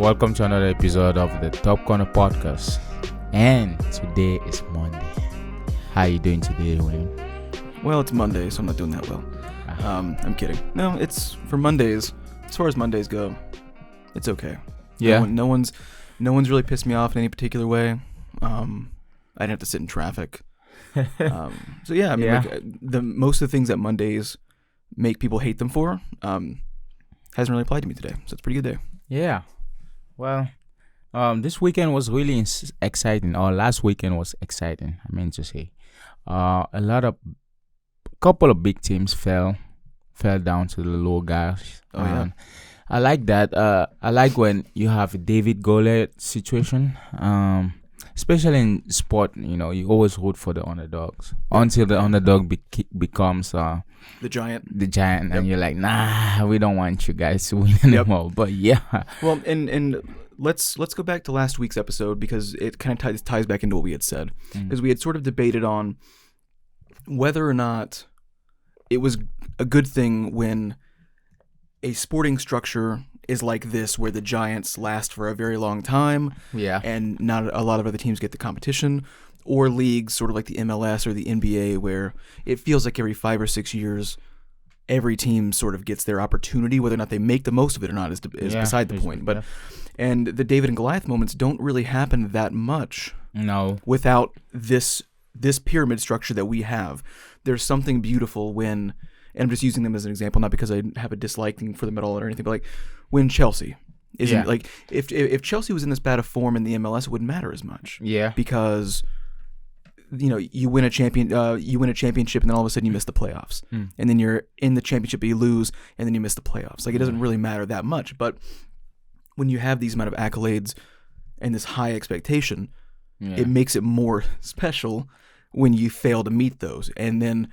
Welcome to another episode of the Top Corner Podcast. And today is Monday. How are you doing today, William? Well, it's Monday, so I'm not doing that well. I'm kidding. No, it's for Mondays. As far as Mondays go, it's okay. Yeah. No one's really pissed me off in any particular way. I didn't have to sit in traffic. So yeah, I mean, Yeah. Like, most of the things that Mondays make people hate them for hasn't really applied to me today. So it's a pretty good day. Yeah. Well, this weekend was really exciting. Or last weekend was exciting, I mean to say. Couple of big teams fell down to the low guys. Oh, yeah. I like that. I like when you have a David Goliath situation. Especially in sport, you always root for the underdogs until the underdog becomes The giant. and Yep. you're like, nah, we don't want you guys to win anymore. But yeah, Well, and let's go back to last week's episode because it kind of ties back into what we had said, because we had sort of debated on whether or not it was a good thing when a sporting structure is like this, where the giants last for a very long time, yeah, and not a lot of other teams get the competition, or leagues sort of like the MLS or the NBA, where it feels like every 5 or 6 years, every team sort of gets their opportunity. Whether or not they make the most of it or not is beside the point. But and the David and Goliath moments don't really happen that much. No. Without this pyramid structure that we have. There's something beautiful when, and I'm just using them as an example, not because I have a disliking for them at all or anything, but like when Chelsea isn't like if Chelsea was in this bad of form in the MLS, it wouldn't matter as much. Yeah. Because you win a championship, and then all of a sudden you miss the playoffs, and then you're in the championship, but you lose, and then you miss the playoffs. Like it doesn't really matter that much. But when you have these amount of accolades and this high expectation, it makes it more special when you fail to meet those. And then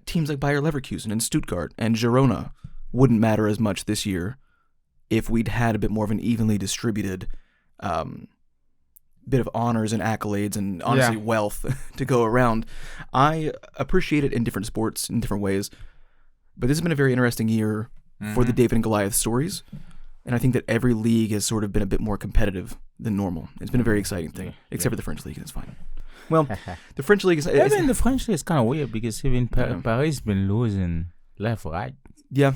teams like Bayer Leverkusen and Stuttgart and Girona wouldn't matter as much this year if we'd had a bit more of an evenly distributed bit of honors and accolades and honestly wealth to go around. I appreciate it in different sports in different ways, but this has been a very interesting year for the David and Goliath stories. And I think that every league has sort of been a bit more competitive than normal. It's been a very exciting thing, except for the French league, and it's fine. Well, the French league is... Even the French league is kind of weird because even Paris been losing left, right? Yeah.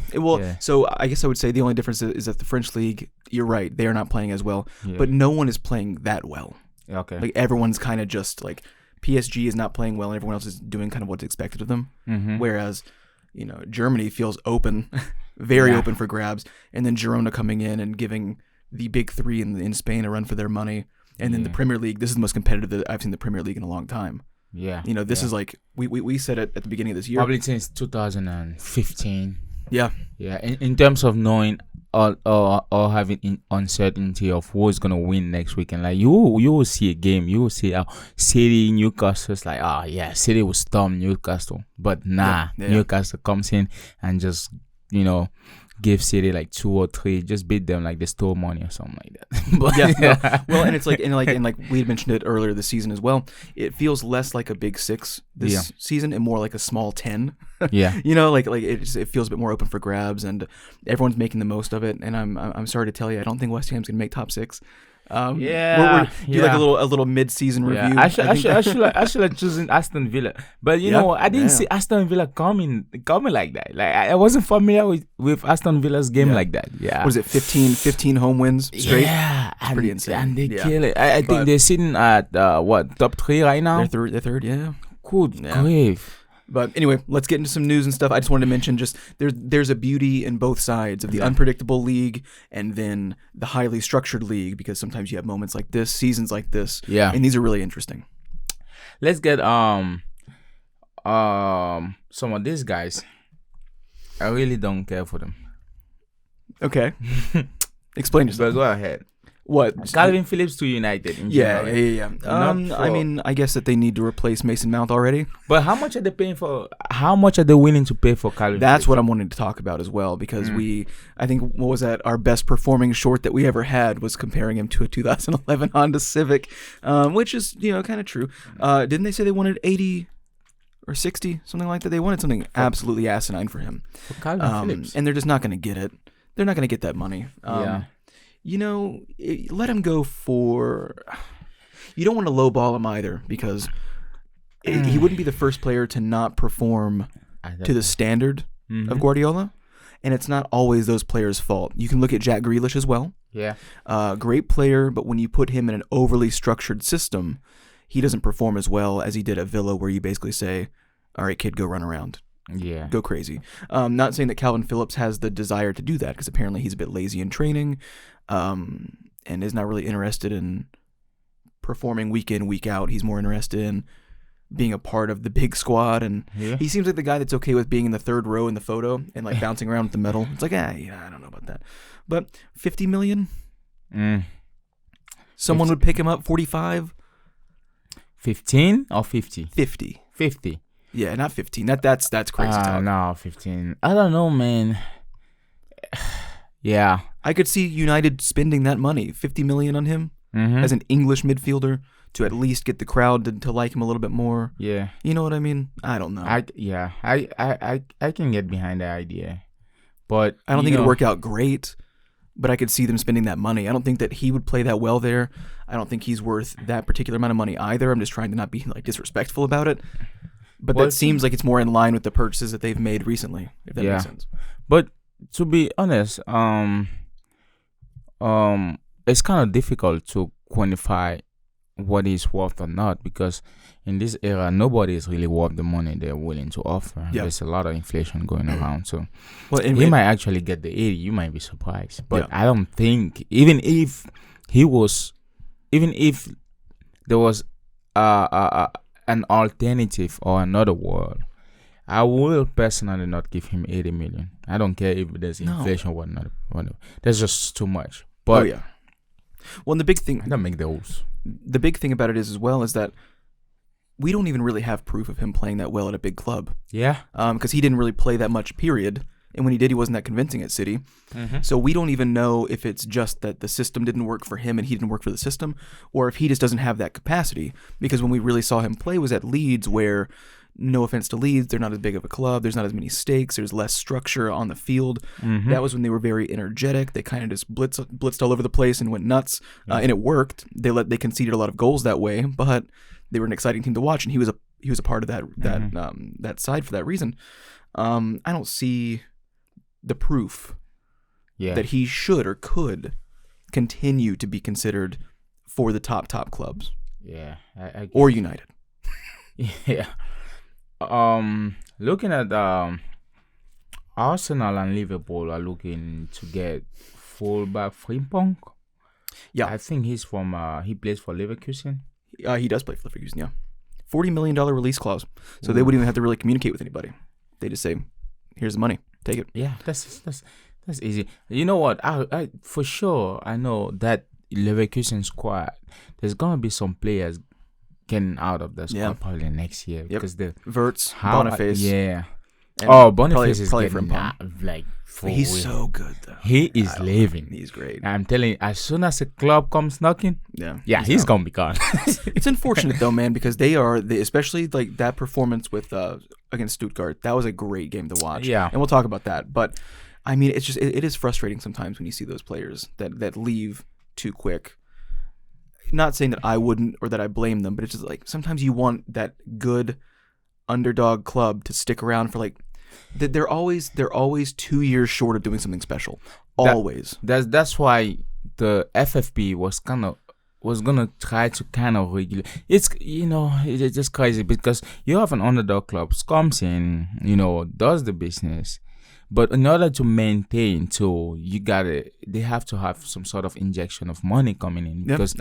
So I guess I would say the only difference is that the French league, you're right, they are not playing as well, but no one is playing that well. Okay. Like everyone's kind of just like, PSG is not playing well and everyone else is doing kind of what's expected of them. Whereas, Germany feels open, very open for grabs, and then Girona coming in and giving the big three in Spain a run for their money. And then the Premier League, this is the most competitive that I've seen the Premier League in a long time. Yeah. This is like, we said it at the beginning of this year. Probably since 2015. Yeah. Yeah. In terms of knowing or having uncertainty of who's going to win next weekend, like you will see a game, you will see City, Newcastle, it's like, City will storm Newcastle. But Newcastle comes in and just, give City like 2 or 3, just beat them like they stole money or something like that. But, well, and it's like, and like we had mentioned it earlier this season as well. It feels less like a big 6 this season and more like a small 10. Yeah. Like it feels a bit more open for grabs and everyone's making the most of it. And I'm sorry to tell you, I don't think West Ham's gonna make top 6. We're do like a little mid-season review. I should have chosen Aston Villa, but I didn't see Aston Villa coming like that. Like I wasn't familiar with Aston Villa's game like that. Yeah, what is it? 15 home wins straight. Yeah, it's pretty insane. And they kill it. I think they're sitting at top 3 right now. They're third. Yeah. Good grief. But anyway, let's get into some news and stuff. I just wanted to mention just there's a beauty in both sides of the unpredictable league and then the highly structured league, because sometimes you have moments like this, seasons like this, and these are really interesting. Let's get some of these guys. I really don't care for them. Okay. Explain yourself. But go ahead. What? Calvin Phillips to United. Yeah. I mean, I guess that they need to replace Mason Mount already. But how much are they paying for? How much are they willing to pay for Calvin? That's what I'm wanting to talk about as well, because I think, what was that? Our best performing short that we ever had was comparing him to a 2011 Honda Civic, which is kind of true. Didn't they say they wanted 80 or 60, something like that? They wanted something absolutely asinine for him. For Calvin Phillips, and they're just not going to get it. They're not going to get that money. let him go for. You don't want to lowball him either because he wouldn't be the first player to not perform to the standard of Guardiola, and it's not always those players' fault. You can look at Jack Grealish as well. Yeah. Great player, but when you put him in an overly structured system, he doesn't perform as well as he did at Villa, where you basically say, all right, kid, go run around. Yeah. Go crazy. Not saying that Calvin Phillips has the desire to do that, because apparently he's a bit lazy in training and is not really interested in performing week in, week out. He's more interested in being a part of the big squad, and he seems like the guy that's okay with being in the third row in the photo and like bouncing around with the medal. It's like, I don't know about that. But 50 million? Someone would pick him up 45? 15 or 50? 50. 50. Yeah, not 15. That's crazy talk. No, 15. I don't know, man. Yeah. I could see United spending that money, 50 million on him as an English midfielder to at least get the crowd to like him a little bit more. Yeah. You know what I mean? I don't know. I can get behind that idea. But I don't think it'd work out great, but I could see them spending that money. I don't think that he would play that well there. I don't think he's worth that particular amount of money either. I'm just trying to not be like disrespectful about it. But that seems like it's more in line with the purchases that they've made recently, if that makes sense. But to be honest, it's kind of difficult to quantify what is worth or not, because in this era, nobody is really worth the money they're willing to offer. Yeah. There's a lot of inflation going around, so he might actually get the 80. You might be surprised, but I don't think even if there was an alternative or another world, I will personally not give him 80 million. I don't care if there's inflation or whatnot. That's just too much. But well, and the big thing, I don't make the rules. The big thing about it is that we don't even really have proof of him playing that well at a big club. Yeah. Because he didn't really play that much, period. And when he did, he wasn't that convincing at City. So we don't even know if it's just that the system didn't work for him and he didn't work for the system, or if he just doesn't have that capacity. Because when we really saw him play was at Leeds, where, no offense to Leeds, they're not as big of a club. There's not as many stakes. There's less structure on the field. That was when they were very energetic. They kind of just blitzed all over the place and went nuts. And it worked. They conceded a lot of goals that way, but they were an exciting team to watch. And he was a part of that side for that reason. I don't see the proof that he should or could continue to be considered for the top clubs. Yeah, or United. Yeah. Looking at Arsenal and Liverpool are looking to get fullback Frimpong. Yeah, I think he's from he plays for Leverkusen. He does play for Leverkusen. Yeah, $40 million release clause, so they wouldn't even have to really communicate with anybody. They just say, "Here's the money, take it." Yeah, that's easy. You know what? I for sure I know that Leverkusen squad, there's gonna be some players getting out of the squad probably next year because the Verts, Boniface, Boniface is probably getting he's so good though. He is leaving. He's great. I'm telling you, as soon as a club comes knocking, he's gonna be gone. It's unfortunate though, man, because they especially like that performance with against Stuttgart. That was a great game to watch. Yeah, and we'll talk about that. But I mean, it's just it is frustrating sometimes when you see those players that leave too quick. Not saying that I wouldn't or that I blame them, but it's just like sometimes you want that good underdog club to stick around for like they're always 2 years short of doing something special. Always. That's why the FFP was gonna try to kind of regulate. It's it's just crazy because you have an underdog club comes in, does the business. But in order to maintain, they have to have some sort of injection of money coming in. Because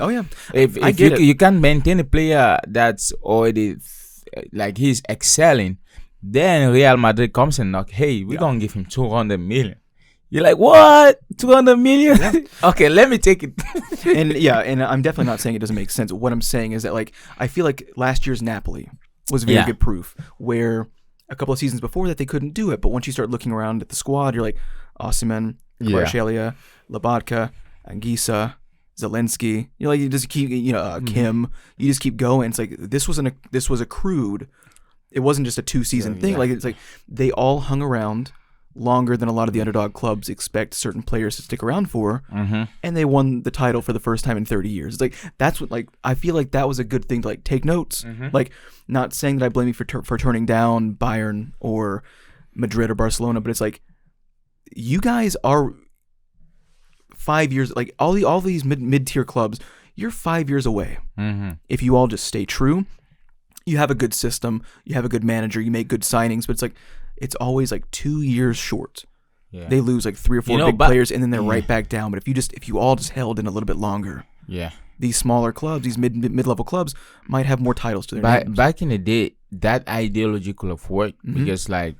if you can't maintain a player that's already like he's excelling, then Real Madrid comes and hey, we're gonna give him 200 million. You're like, what? 200 million? Yeah. Okay, let me take it. and I'm definitely not saying it doesn't make sense. What I'm saying is that like I feel like last year's Napoli was very good proof where a couple of seasons before that they couldn't do it, but once you start looking around at the squad, you're like Osimhen, Kvaratskhelia, Lobotka, Anguissa, Zelensky. You're like you just keep Kim. You just keep going. It's like this was accrued. It wasn't just a 2-season thing. Like it's like they all hung around longer than a lot of the underdog clubs expect certain players to stick around for, Mm-hmm. and they won the title for the first time in 30 years. It's like that's what like I feel like that was a good thing to like take notes. Mm-hmm. Like not saying that I blame you for turning down Bayern or Madrid or Barcelona, but it's like you guys are 5 years like all these mid-tier clubs. You're 5 years away. Mm-hmm. If you all just stay true, you have a good system, you have a good manager, you make good signings, but it's like it's always like 2 years short. Yeah. They lose like 3 or 4 big players, and then they're right back down. But if you all just held in a little bit longer, Yeah. these smaller clubs, these mid-level clubs, might have more titles to their names. Back in the day, that ideology could have worked because like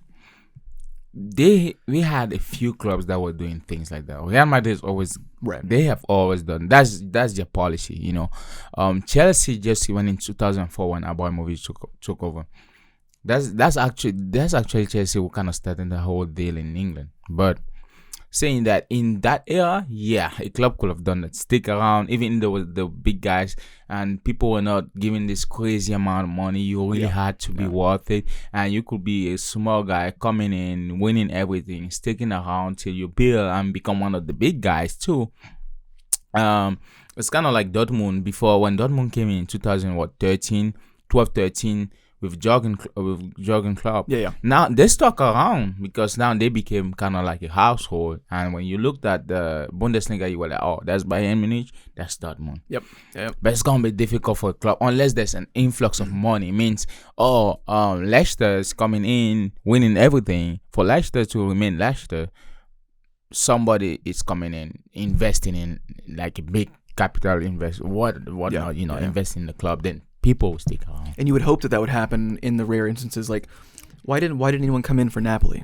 we had a few clubs that were doing things like that. Real Madrid is always they have always done that's their policy, you know. Chelsea just went in 2004 when Abramovich took over. That's actually Chelsea who kind of started the whole deal in England. But saying that in that era, yeah, a club could have done that. Stick around, even though the big guys and people were not giving this crazy amount of money. You really had to be worth it, and you could be a small guy coming in, winning everything, sticking around till you build and become one of the big guys too. It's kind of like Dortmund before when Dortmund came in 2013, with Jurgen Klopp. Yeah. Now they stuck around because now they became kind of like a household. And when you looked at the Bundesliga, you were like, oh, that's Bayern Munich, that's Dortmund. Yep. But it's gonna be difficult for a club unless there's an influx of money. It means, Leicester is coming in, winning everything. For Leicester to remain Leicester, somebody is coming in, investing in like a big capital investing in the club. Then people will stick around. And you would hope that would happen in the rare instances. Like, why didn't anyone come in for Napoli,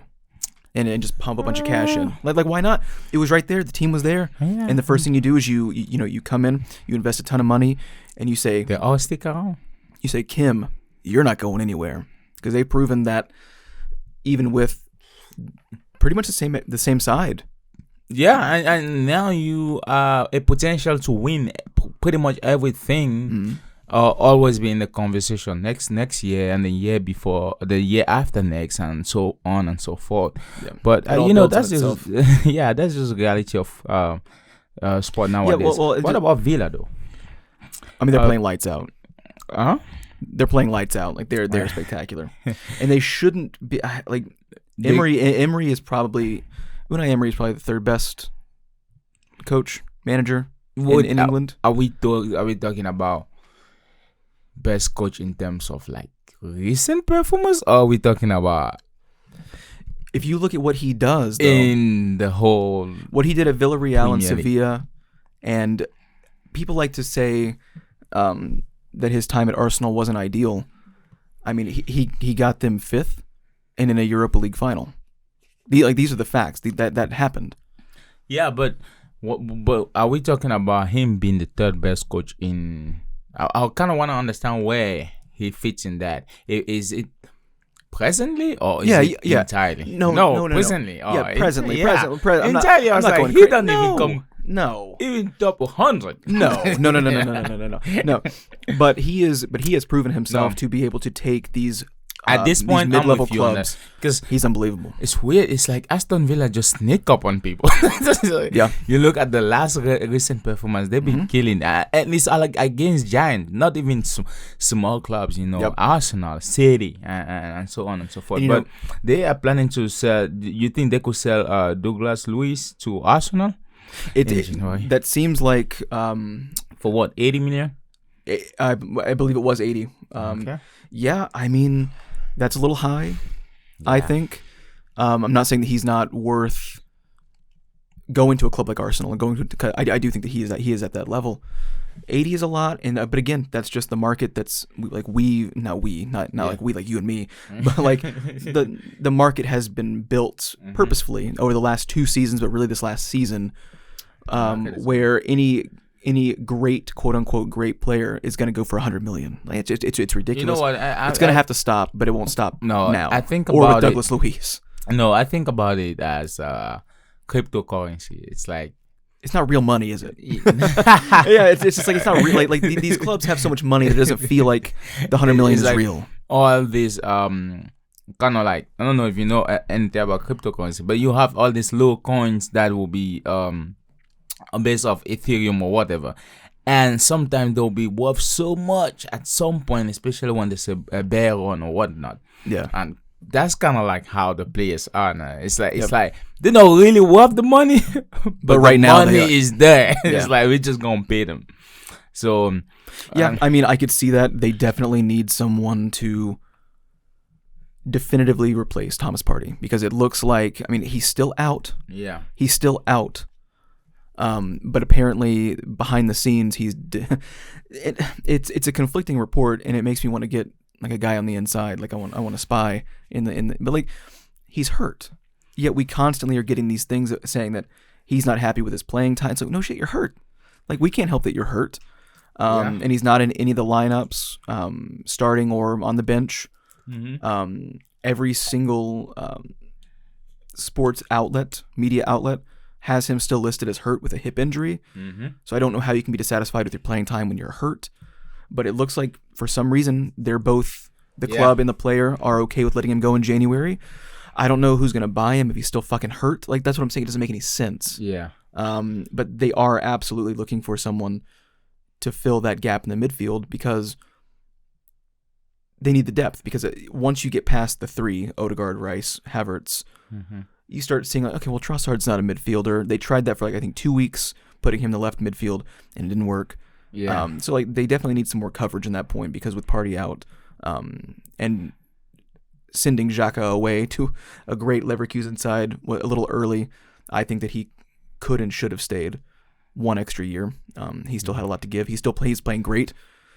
and just pump a bunch of cash in? Like why not? It was right there. The team was there, and the first thing you do is you come in, you invest a ton of money, and you say They all stick around. You say, Kim, you're not going anywhere, because they've proven that even with pretty much the same side. Yeah, and now you are a potential to win pretty much everything. Always be in the conversation next year and the year before, the year after next, and so on and so forth. Yeah. But that's just that's just the reality of sport nowadays. Yeah, what about Villa though? I mean, they're playing lights out. They're playing lights out. Like they're spectacular, and they shouldn't be like Emery is probably Unai Emery is probably the third best coach manager in England. Are we talking about best coach in terms of like recent performance, or are we talking about if you look at what he does though, in the whole what he did at Villarreal and Sevilla, and people like to say that his time at Arsenal wasn't ideal. I mean, he got them 5th and in a Europa League final. These are the facts. That happened. Yeah, but are we talking about him being the third best coach in? I kind of want to understand where he fits in that. Is it presently or is it entirely? No. Presently. Oh, yeah, presently. Presently. Entirely. I was like, he doesn't even come. No. Even top 100. No. But he has proven himself to be able to take these. At this point, mid-level clubs, because he's unbelievable. It's weird. It's like Aston Villa just sneak up on people. Yeah. You look at the last recent performance; they've been killing. At least like against giants, not even small clubs. Arsenal, City, and so on and so forth. But they are planning to sell. You think they could sell Douglas Luiz to Arsenal? That seems like for what, 80 million? I believe it was 80. Okay. Yeah, I mean. That's a little high, I think. I'm not saying that he's not worth going to a club like Arsenal and going to. I do think that he is at that level. 80 is a lot, and but again, that's just the market. That's like not like we, like you and me, but like the market has been built purposefully over the last 2 seasons, but really this last season, where any great, quote unquote, great player is going to go for 100 million. Like it's ridiculous. You know what? It's going to have to stop, but it won't stop now. I think or about with Douglas Luiz. No, I think about it as cryptocurrency. It's like it's not real money, is it? Yeah, it's just like it's not real. Like these clubs have so much money that it doesn't feel like the 100 million is like real. All these kind of like, I don't know if you know anything about cryptocurrency, but you have all these little coins that will be based off Ethereum or whatever, and sometimes they'll be worth so much at some point, especially when there's a bear run or whatnot. Yeah. And that's kind of like how the players are now. It's like they don't really worth the money, but right the now money is there. Yeah. It's like we're just gonna pay them. So yeah, I mean, I could see that they definitely need someone to definitively replace Thomas Partey, because it looks like, I mean, he's still out. Yeah. He's still out. But apparently behind the scenes, it's a conflicting report, and it makes me want to get like a guy on the inside. Like I want to spy in the, but like he's hurt. Yet we constantly are getting these things saying that he's not happy with his playing time. So no shit, you're hurt. Like we can't help that you're hurt. And he's not in any of the lineups, starting or on the bench. Mm-hmm. Every single sports outlet, media outlet, has him still listed as hurt with a hip injury. Mm-hmm. So I don't know how you can be dissatisfied with your playing time when you're hurt. But it looks like for some reason they're both, the club and the player, are okay with letting him go in January. I don't know who's going to buy him if he's still fucking hurt. Like that's what I'm saying. It doesn't make any sense. Yeah. But they are absolutely looking for someone to fill that gap in the midfield, because they need the depth. Because once you get past the three, Odegaard, Rice, Havertz, you start seeing like, okay, well, Trossard's not a midfielder. They tried that for like I think 2 weeks, putting him in the left midfield, and it didn't work. Yeah. So like they definitely need some more coverage in that point, because with Partey out, and sending Xhaka away to a great Leverkusen side a little early, I think that he could and should have stayed one extra year. He still had a lot to give. He's playing great,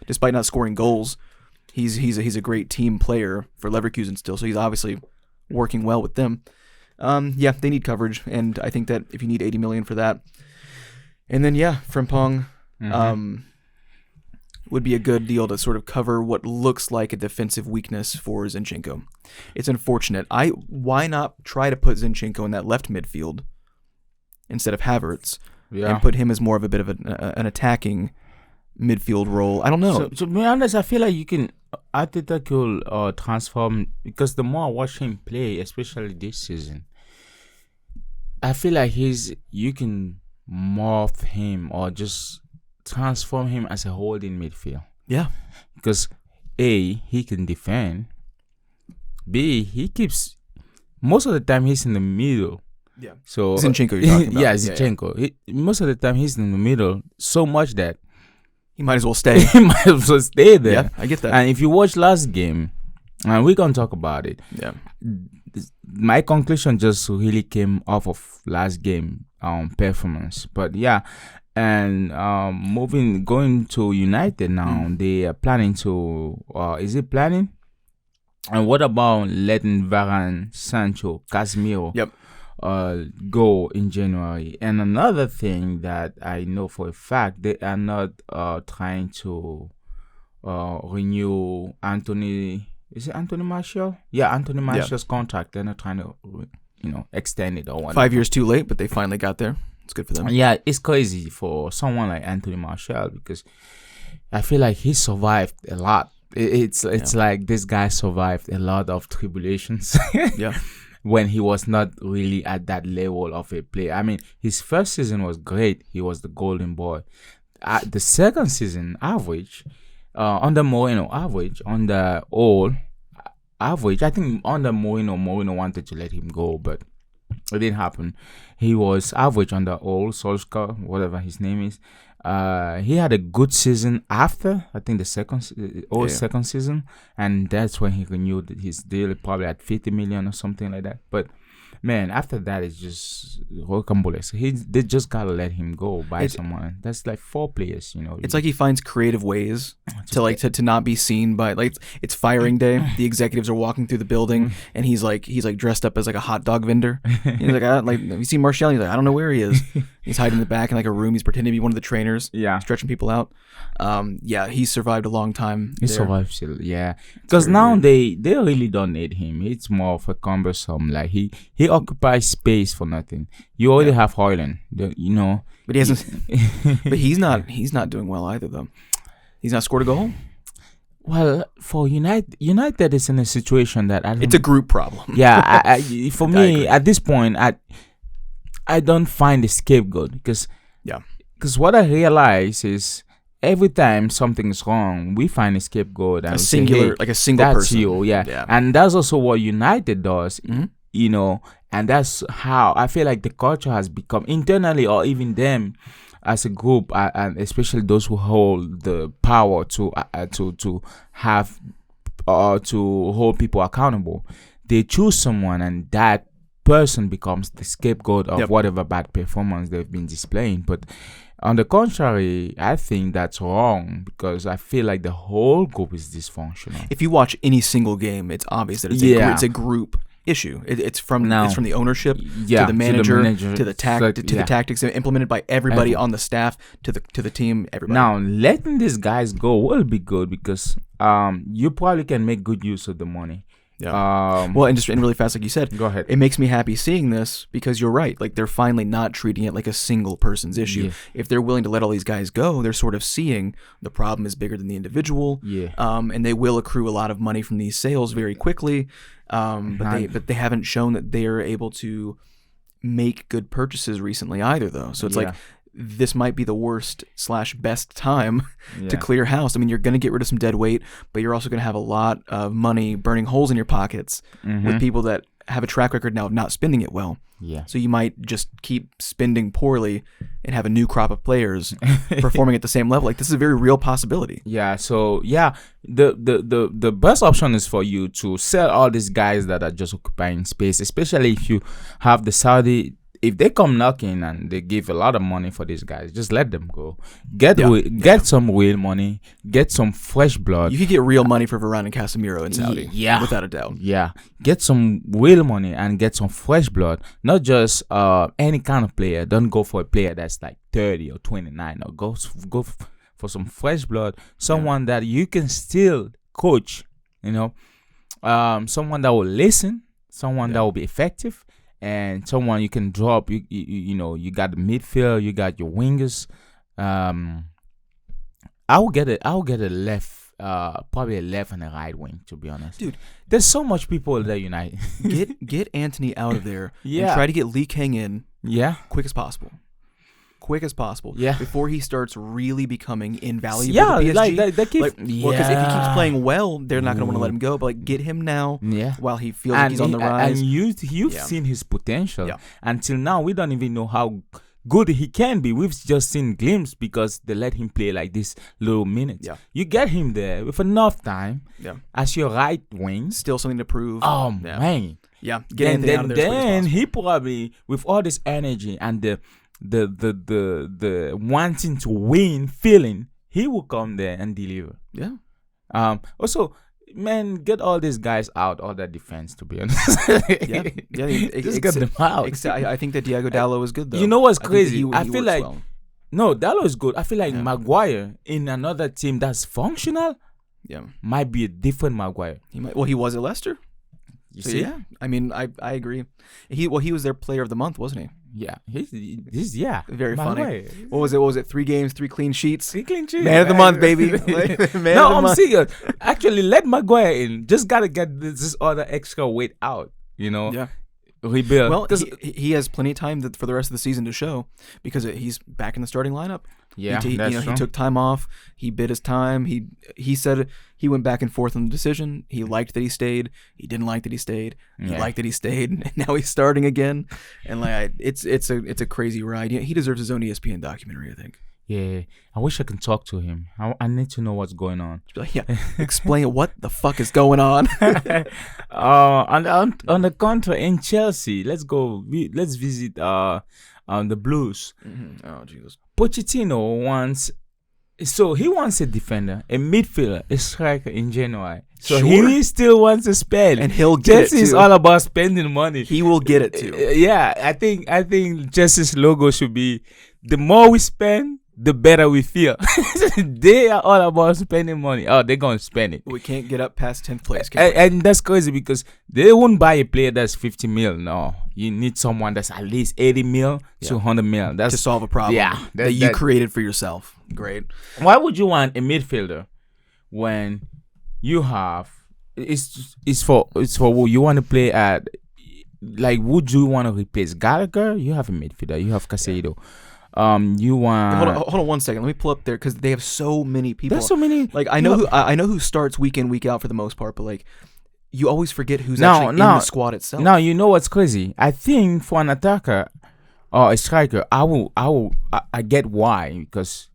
despite not scoring goals. He's a great team player for Leverkusen still, so he's obviously working well with them. Yeah, they need coverage, and I think that if you need 80 million for that, and then Frimpong would be a good deal to sort of cover what looks like a defensive weakness for Zinchenko. It's unfortunate. Why not try to put Zinchenko in that left midfield instead of Havertz, and put him as more of a bit of an attacking midfield role? I don't know. So, to be honest, I feel like you can Arteta could transform, because the more I watch him play, especially this season, I feel like you can morph him or just transform him as a holding midfield. Yeah. Because A, he can defend. B, he keeps, most of the time he's in the middle. Yeah. So Zinchenko you're talking about. Yeah, Zinchenko. Most of the time he's in the middle so much that he might as well stay. he might as well stay there. Yeah, I get that. And if you watch last game, and we're gonna talk about it. Yeah. My conclusion just really came off of last game performance. But yeah, and going to United now, they are planning to is it planning? And what about letting Varane, Sancho, Casemiro go in January? And another thing that I know for a fact, they are not trying to renew Anthony. Is it Anthony Martial? Yeah, Anthony Martial's contract. They're not trying to, extend it or whatever. 5 years too late, but they finally got there. It's good for them. Yeah, it's crazy for someone like Anthony Martial, because I feel like he survived a lot. It's like this guy survived a lot of tribulations. Yeah. When he was not really at that level of a player. I mean, his first season was great. He was the golden boy. The second season, average, under Mourinho, average, under all, average. I think under Mourinho wanted to let him go, but it didn't happen. He was average under all, Solskjaer, whatever his name is. He had a good season after, I think, the second season, and that's when he renewed his deal, probably at 50 million or something like that. But man, after that, it's just rocambole. They just gotta let him go by someone. That's like 4 players, It's like he finds creative ways to not be seen by, like, it's firing day. The executives are walking through the building, and he's like dressed up as like a hot dog vendor. He's like, you see Martial? He's like, I don't know where he is. He's hiding in the back in like a room. He's pretending to be one of the trainers. Yeah, stretching people out. He's survived a long time. He survived still. Yeah, because now they really don't need him. It's more of a cumbersome. Like he occupies space for nothing. You already have Højlund, but he hasn't. But he's not doing well either, though. He's not scored a goal. Well, for United is in a situation that I don't. It's a group problem. Yeah, for I me agree. at this point, I don't find a scapegoat because Yeah. what I realize is every time something's wrong, we find a scapegoat and A we say, singular, hey, like a single that's person. you, yeah. Yeah. And that's also what United does, Mhm. you know, and that's how I feel like the culture has become internally, or even them as a group, and especially those who hold the power to have to hold people accountable. They choose someone, and that person becomes the scapegoat of Yep. whatever bad performance they've been displaying. But on the contrary, I think that's wrong because I feel like the whole group is dysfunctional. If you watch any single game, it's obvious that it's a group issue. It's from the ownership Yeah, to the manager to the yeah. tactics implemented by everybody on the staff to the team. Everybody. Now, letting these guys go will be good because you probably can make good use of the money. Yeah. Well, and really fast, like you said, Go ahead. it makes me happy seeing this because you're right. Like they're finally not treating it like a single person's issue. Yeah. If they're willing to let all these guys go, they're sort of seeing the problem is bigger than the individual. Yeah. And they will accrue a lot of money from these sales very quickly. But they haven't shown that they are able to make good purchases recently either, though. So it's like this might be the worst / best time to clear house. I mean, you're going to get rid of some dead weight, but you're also going to have a lot of money burning holes in your pockets with people that have a track record now of not spending it well. Yeah. So you might just keep spending poorly and have a new crop of players performing at the same level. Like this is a very real possibility. Yeah. So the best option is for you to sell all these guys that are just occupying space, especially if you have the Saudi. If they come knocking and they give a lot of money for these guys, just let them go. Get some real money. Get some fresh blood. You could get real money for Varane and Casemiro in Saudi. Yeah, without a doubt. Yeah, get some real money and get some fresh blood. Not just any kind of player. Don't go for a player that's like 30 or 29. Or go for some fresh blood. Someone that you can still coach. You know, someone that will listen. Someone that will be effective. And someone you can drop. You know, you got the midfield, you got your wingers. I'll get a left, probably a left and a right wing. To be honest, dude, there's so much people that unite. get Anthony out of there. Yeah, and try to get Lee Kang in. Yeah, quick as possible. Yeah, before he starts really becoming invaluable. Yeah, to PSG. like they keep. Because if he keeps playing well, they're not going to want to let him go. But like, get him now. Yeah, while he feels like he's on the rise. And you've seen his potential. Yeah. Until now, we don't even know how good he can be. We've just seen glimpses because they let him play like this little minutes. Yeah, you get him there with enough time. Yeah, as your right wing, still something to prove. Oh man. Yeah, get Anthony out of there. Then he probably, with all this energy and the wanting to win feeling, he will come there and deliver. Yeah. Also, man, get all these guys out, all that defense. To be honest, just get them out. I think that Diego Dallo is good though. You know what's crazy? I feel like no, Dallo is good. I feel like Maguire in another team that's functional, might be a different Maguire. He was at Leicester. You see? Yeah, I mean, I agree. He was their player of the month, wasn't he? Yeah, he's very funny. Way. What was it? 3 games, 3 clean sheets. 3 clean sheets. Man of the month, baby. I'm serious. Actually, let Maguire in. Just gotta get this other extra weight out. You know. Yeah. Rebuild. Well, he has plenty of time for the rest of the season to show because he's back in the starting lineup. Yeah, he took time off. He bid his time. He said he went back and forth on the decision. He liked that he stayed. He didn't like that he stayed. He liked that he stayed. And now he's starting again. And like it's a crazy ride. He deserves his own ESPN documentary, I think. Yeah, I wish I could talk to him. I need to know what's going on. Explain what the fuck is going on. On the contrary, in Chelsea, let's go. Let's visit the Blues. Mm-hmm. Oh Jesus! Pochettino wants a defender, a midfielder, a striker in January. So he still wants to spend, and he'll get Chelsea it too. is all about spending money. He will get it too. Yeah, I think Chelsea's logo should be: the more we spend, the better we feel. They are all about spending money. Oh, they're gonna spend it. We can't get up past 10th place. And that's crazy because they won't buy a player that's 50 mil. No, you need someone that's at least 80 mil to 100 mil. That's to solve a problem. Yeah, that you created for yourself. Great. Why would you want a midfielder when you have it's for who you want to play at. Like, would you want to replace Gallagher? You have a midfielder. You have Casado. You want hold on 1 second. Let me pull up there because they have so many people. there's so many. Like I know who starts week in week out for the most part, but like you always forget who's actually in the squad itself. Now you know what's crazy. I think for an attacker or a striker, I get why, because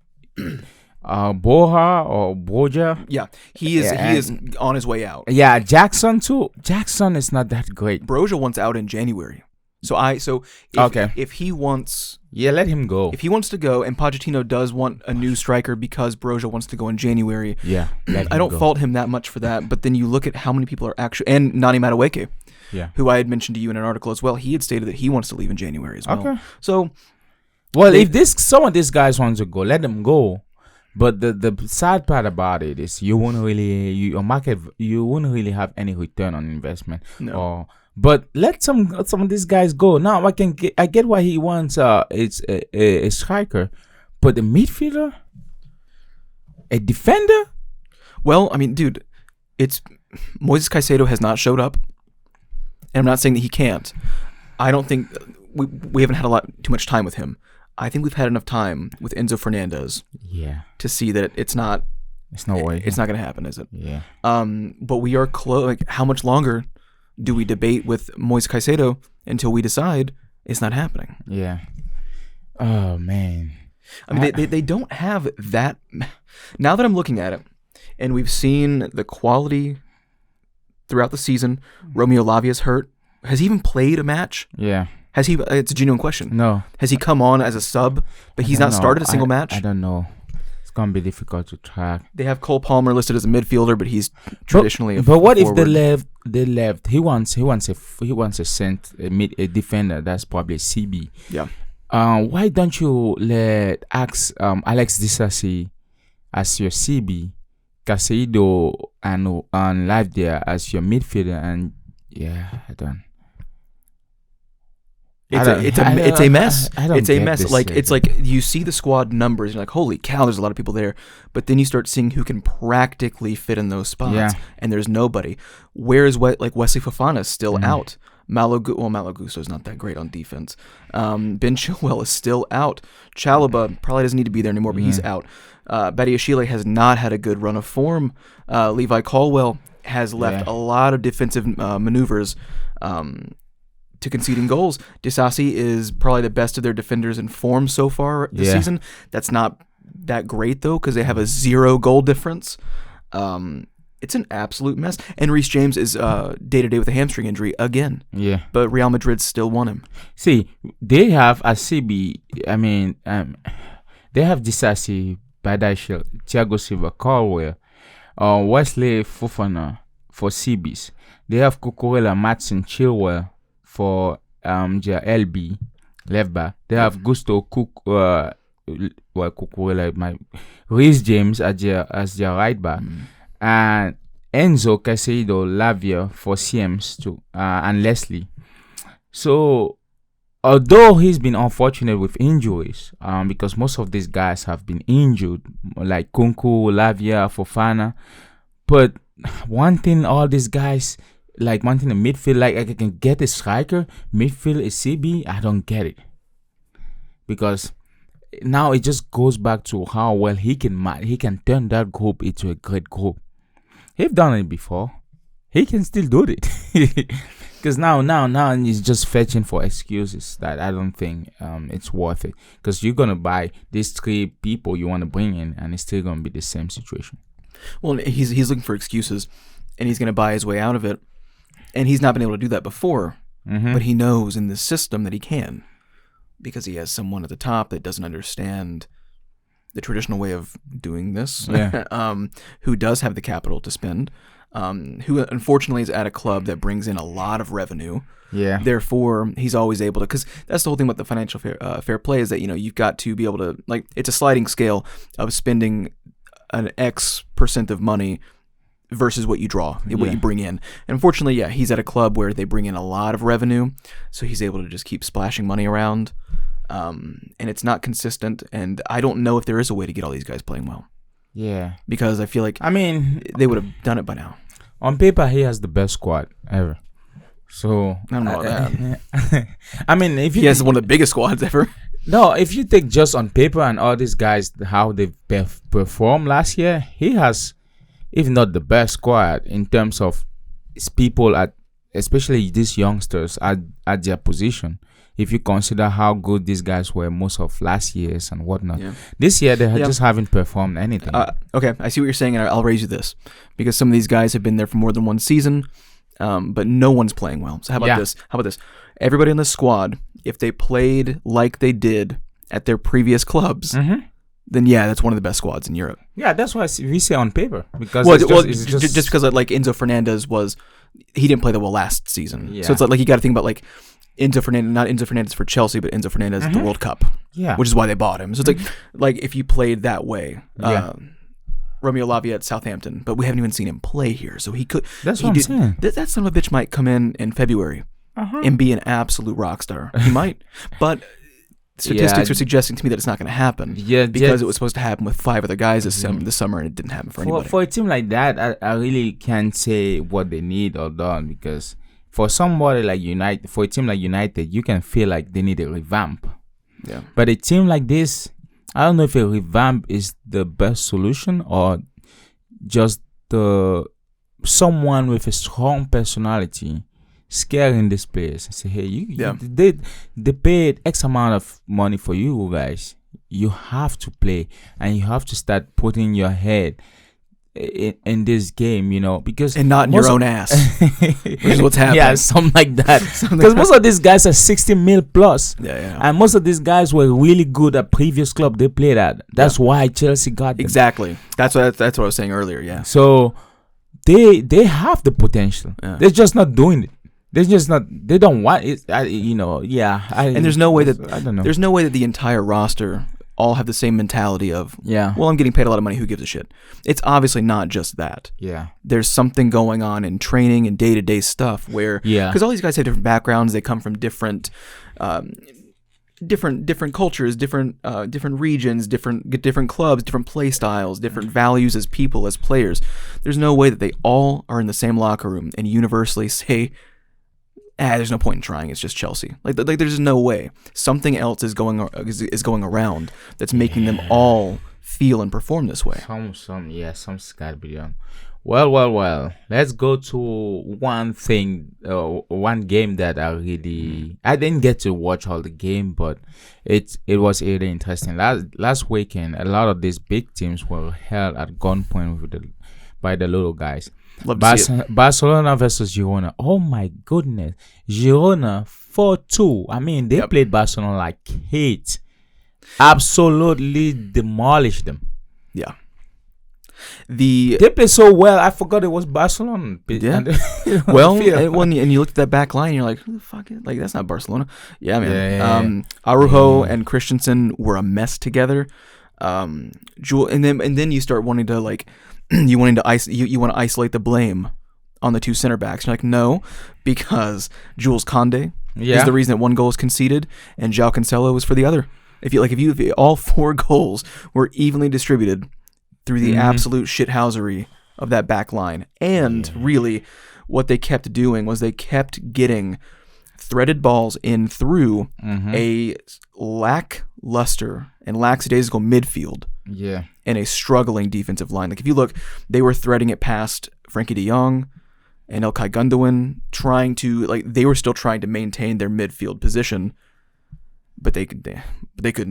Borja or Borja. Yeah, he is on his way out. Yeah, Jackson too. Jackson is not that great. Broja wants out in January. If he wants, let him go. If he wants to go, and Pochettino does want a new striker because Broja wants to go in January. Yeah, I don't fault him that much for that. But then you look at how many people are actually, and Nani Madueke, who I had mentioned to you in an article as well. He had stated that he wants to leave in January as well. Okay. So, if some of these guys wants to go, let them go. But the sad part about it is you won't really have any return on investment. No. But let some of these guys go. Now I get why he wants it's a striker, but a midfielder, a defender. Well, I mean, dude, it's Moises Caicedo has not showed up, and I'm not saying that he can't. I don't think we haven't had too much time with him. I think we've had enough time with Enzo Fernandez. Yeah. To see that it's not. It's no way. It's not going to happen, is it? Yeah. But we are close. Like, how much longer do we debate with Moises Caicedo until we decide it's not happening? Yeah. Oh man. I mean, they don't have that. Now that I'm looking at it, and we've seen the quality throughout the season. Romeo Lavia's hurt. Has he even played a match? Yeah. Has he? It's a genuine question. No. Has he come on as a sub, but he's not started a single match? I don't know. It's gonna be difficult to track. They have Cole Palmer listed as a midfielder, but he's traditionally a But what forward. if they left? He wants a defender. That's probably a CB. Yeah. Why don't you let Alex Disasi as your CB, Casado and Live there as your midfielder, and I don't. It's a mess. It's a mess. Like decision. it's like you see the squad numbers, and you're like, holy cow, there's a lot of people there. But then you start seeing who can practically fit in those spots, and there's nobody. Whereas Wesley Fofana still out. Malo Gusto's not that great on defense. Ben Chilwell is still out. Chalobah probably doesn't need to be there anymore, but he's out. Badiashile has not had a good run of form. Levi Colwell has left a lot of defensive maneuvers to conceding goals. Disasi is probably the best of their defenders in form so far this season. That's not that great, though, because they have a 0 goal difference. It's an absolute mess. And Reece James is day-to-day with a hamstring injury again. Yeah. But Real Madrid still won him. See, they have a CB. I mean, they have Disasi, Badiashile, Thiago Silva, Colwell, Wesley Fofana for CBs. They have Cucurella, Matson, Chilwell for LB, left back. They have Gusto Cucurella, Reece James as their right back, and Enzo Caicedo, Lavia for CMs too, and Leslie. So, although he's been unfortunate with injuries, because most of these guys have been injured, like Kunku, Lavia, Fofana, but one thing all these guys. Like wanting a midfield, like I can get a striker, midfield a CB. I don't get it, because now it just goes back to how well he can turn that group into a great group. He's done it before. He can still do it, because now he's just fetching for excuses that I don't think it's worth it. Because you're gonna buy these 3 people you want to bring in, and it's still gonna be the same situation. Well, he's looking for excuses, and he's gonna buy his way out of it. And he's not been able to do that before, but he knows in this system that he can, because he has someone at the top that doesn't understand the traditional way of doing this, who does have the capital to spend, who unfortunately is at a club that brings in a lot of revenue. Yeah. Therefore, he's always able to, because that's the whole thing about the financial fair play is that, you've got to be able to, like, it's a sliding scale of spending an X percent of money versus what you draw, what you bring in. And unfortunately, he's at a club where they bring in a lot of revenue, so he's able to just keep splashing money around, and it's not consistent, and I don't know if there is a way to get all these guys playing well. Yeah. because I feel like I mean, they would have done it by now. on paper, he has the best squad ever. So I don't know about that. I mean, if you He has one of the biggest squads ever. no, if you take just on paper and all these guys how they performed last year, he has, if not the best squad in terms of people at, especially these youngsters at their position. If you consider how good these guys were most of last year's and whatnot, this year they just haven't performed anything. Okay, I see what you're saying, and I'll raise you this because some of these guys have been there for more than one season, but no one's playing well. So how about this? How about this? Everybody in the squad, if they played like they did at their previous clubs, then that's one of the best squads in Europe. Yeah, that's why we say on paper because just because like Enzo Fernandez he didn't play that well last season. Yeah. So it's like you got to think about like Enzo Fernandez, not Enzo Fernandez for Chelsea, but Enzo Fernandez at the World Cup. Yeah, which is why they bought him. So it's like if you played that way, Romeo Lavia at Southampton, but we haven't even seen him play here, so he could. That's what I'm saying. That son of a bitch might come in February and be an absolute rock star. He might, but statistics are suggesting to me that it's not going to happen. Yeah, because it was supposed to happen with 5 other guys this summer, and it didn't happen for anybody. For a team like that, I really can't say what they need or done because for somebody like United, for a team like United, you can feel like they need a revamp. Yeah. But a team like this, I don't know if a revamp is the best solution or just someone with a strong personality scaring this players and say, hey, they paid X amount of money for you guys. You have to play and you have to start putting your head in this game, because and not in your own ass. Which is what's happening. Yeah, something like that. Because most of these guys are 60 mil plus. Yeah. And most of these guys were really good at previous club they played at. That's why Chelsea got them. Exactly. That's what I was saying earlier. Yeah. So they have the potential. Yeah. They're just not doing it. They're just not. They don't want it. And there's no way that I don't know. There's no way that the entire roster all have the same mentality of, well, I'm getting paid a lot of money, who gives a shit? It's obviously not just that. Yeah. There's something going on in training and day-to-day stuff where, because all these guys have different backgrounds, they come from different cultures, different regions, different clubs, different play styles, different values as people, as players. There's no way that they all are in the same locker room and universally say, there's no point in trying. It's just Chelsea. Like there's no way. Something else is going around that's making them all feel and perform this way. Something's gotta be done. Well. Let's go to one thing. One game that I didn't get to watch all the game, but it was really interesting. Last weekend, a lot of these big teams were held at gunpoint by the little guys. Barcelona versus Girona. Oh my goodness. Girona 4-2. I mean, they played Barcelona like hate. Absolutely demolished them. Yeah. They played so well. I forgot it was Barcelona. Yeah. And you look at that back line, you're like, who the fuck is? Like, that's not Barcelona. Yeah, man. Araujo and Christensen were a mess together. And then you start wanting to you want to isolate the blame on the 2 center backs. You're like, no, because Jules Koundé is the reason that 1 goal is conceded, and João Cancelo was for the other. If all 4 goals were evenly distributed through the absolute shithousery of that back line, and really, what they kept doing was they kept getting threaded balls in through a lackluster and lackadaisical midfield. Yeah. And a struggling defensive line. Like if you look, they were threading it past Frankie de Jong and Ilkay Gundogan, they were still trying to maintain their midfield position, but they couldn't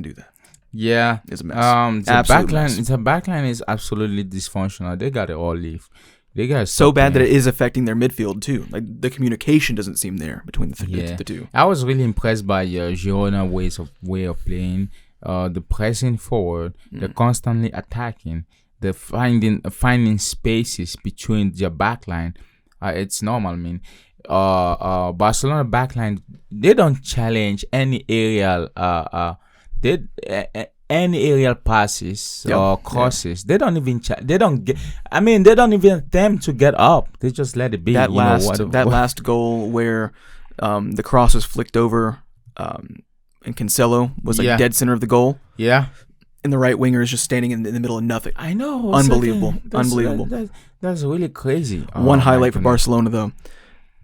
do that. Yeah, it's a mess. The backline is absolutely dysfunctional. They got it all leave. They got so bad that it is affecting their midfield too. Like the communication doesn't seem there between the two. I was really impressed by Girona way of playing. The pressing forward, the constantly attacking, the finding spaces between their backline. It's normal. I mean, Barcelona backline, they don't challenge any aerial any aerial passes or crosses. They don't even they don't even attempt to get up. They just let it be. That last goal where the cross was flicked over and Cancelo was dead center of the goal. Yeah. and the right winger is just standing in the middle of nothing. I know. Unbelievable. That's, Unbelievable. That's really crazy. One highlight for Barcelona, though.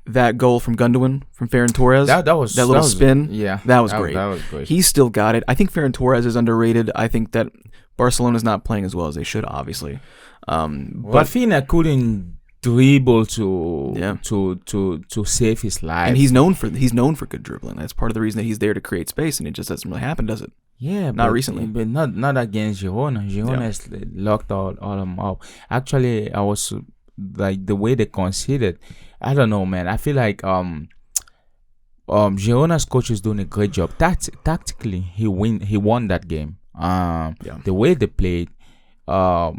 That goal from Gundogan, from Ferran Torres. That was that little spin. Yeah. That was great. That was great. He's still got it. I think Ferran Torres is underrated. I think that Barcelona's not playing as well as they should, obviously. But Fina couldn't dribble to save his life. And he's known for good dribbling. That's part of the reason that he's there to create space, and it just doesn't really happen, does it? Yeah, not recently, but not against Girona. Girona has locked all of them up. Actually, I was like the way they conceded. I don't know, man. I feel like Girona's coach is doing a great job. Tactically, he won that game. The way they played, Girona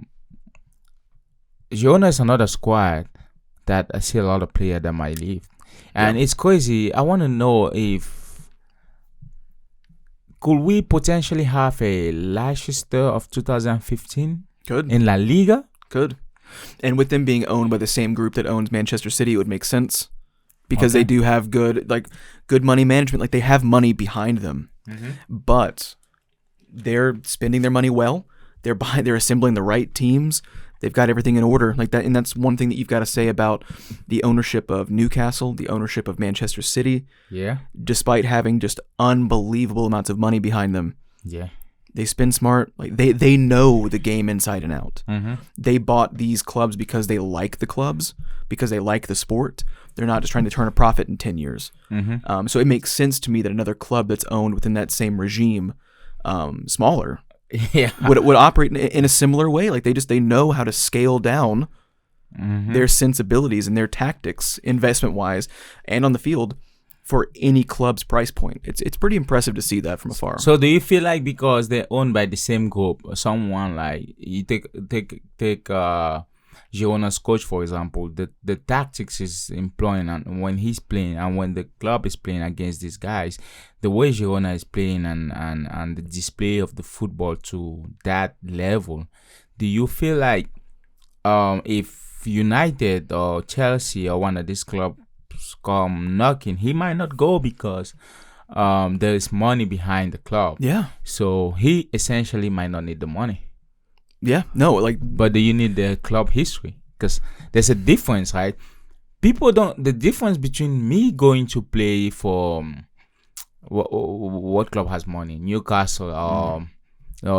is another squad that I see a lot of players that might leave, and it's crazy. I want to know if could we potentially have a Leicester of 2015 in La Liga? Could. And with them being owned by the same group that owns Manchester City, it would make sense because they do have good money management. Like, they have money behind them, but they're spending their money well. They're assembling the right teams. They've got everything in order like that. And that's one thing that you've got to say about the ownership of Newcastle, the ownership of Manchester City. Yeah. Despite having just unbelievable amounts of money behind them. Yeah. They spend smart. Like they know the game inside and out. Mm-hmm. They bought these clubs because they like the clubs, because they like the sport. They're not just trying to turn a profit in 10 years. Mm-hmm. So it makes sense to me that another club that's owned within that same regime, smaller, would operate in a similar way. Like they know how to scale down their sensibilities and their tactics, investment wise, and on the field, for any club's price point. It's pretty impressive to see that from afar. So do you feel like because they're owned by the same group, someone like you take Girona's coach, for example, the tactics he's employing and when he's playing and when the club is playing against these guys, the way Girona is playing and the display of the football to that level, do you feel like if United or Chelsea or one of these clubs come knocking, he might not go because there is money behind the club. Yeah. So he essentially might not need the money. Yeah. No, like, but do you need the club history? Because there's a difference, right? People don't. The difference between me going to play for what club has money, Newcastle, or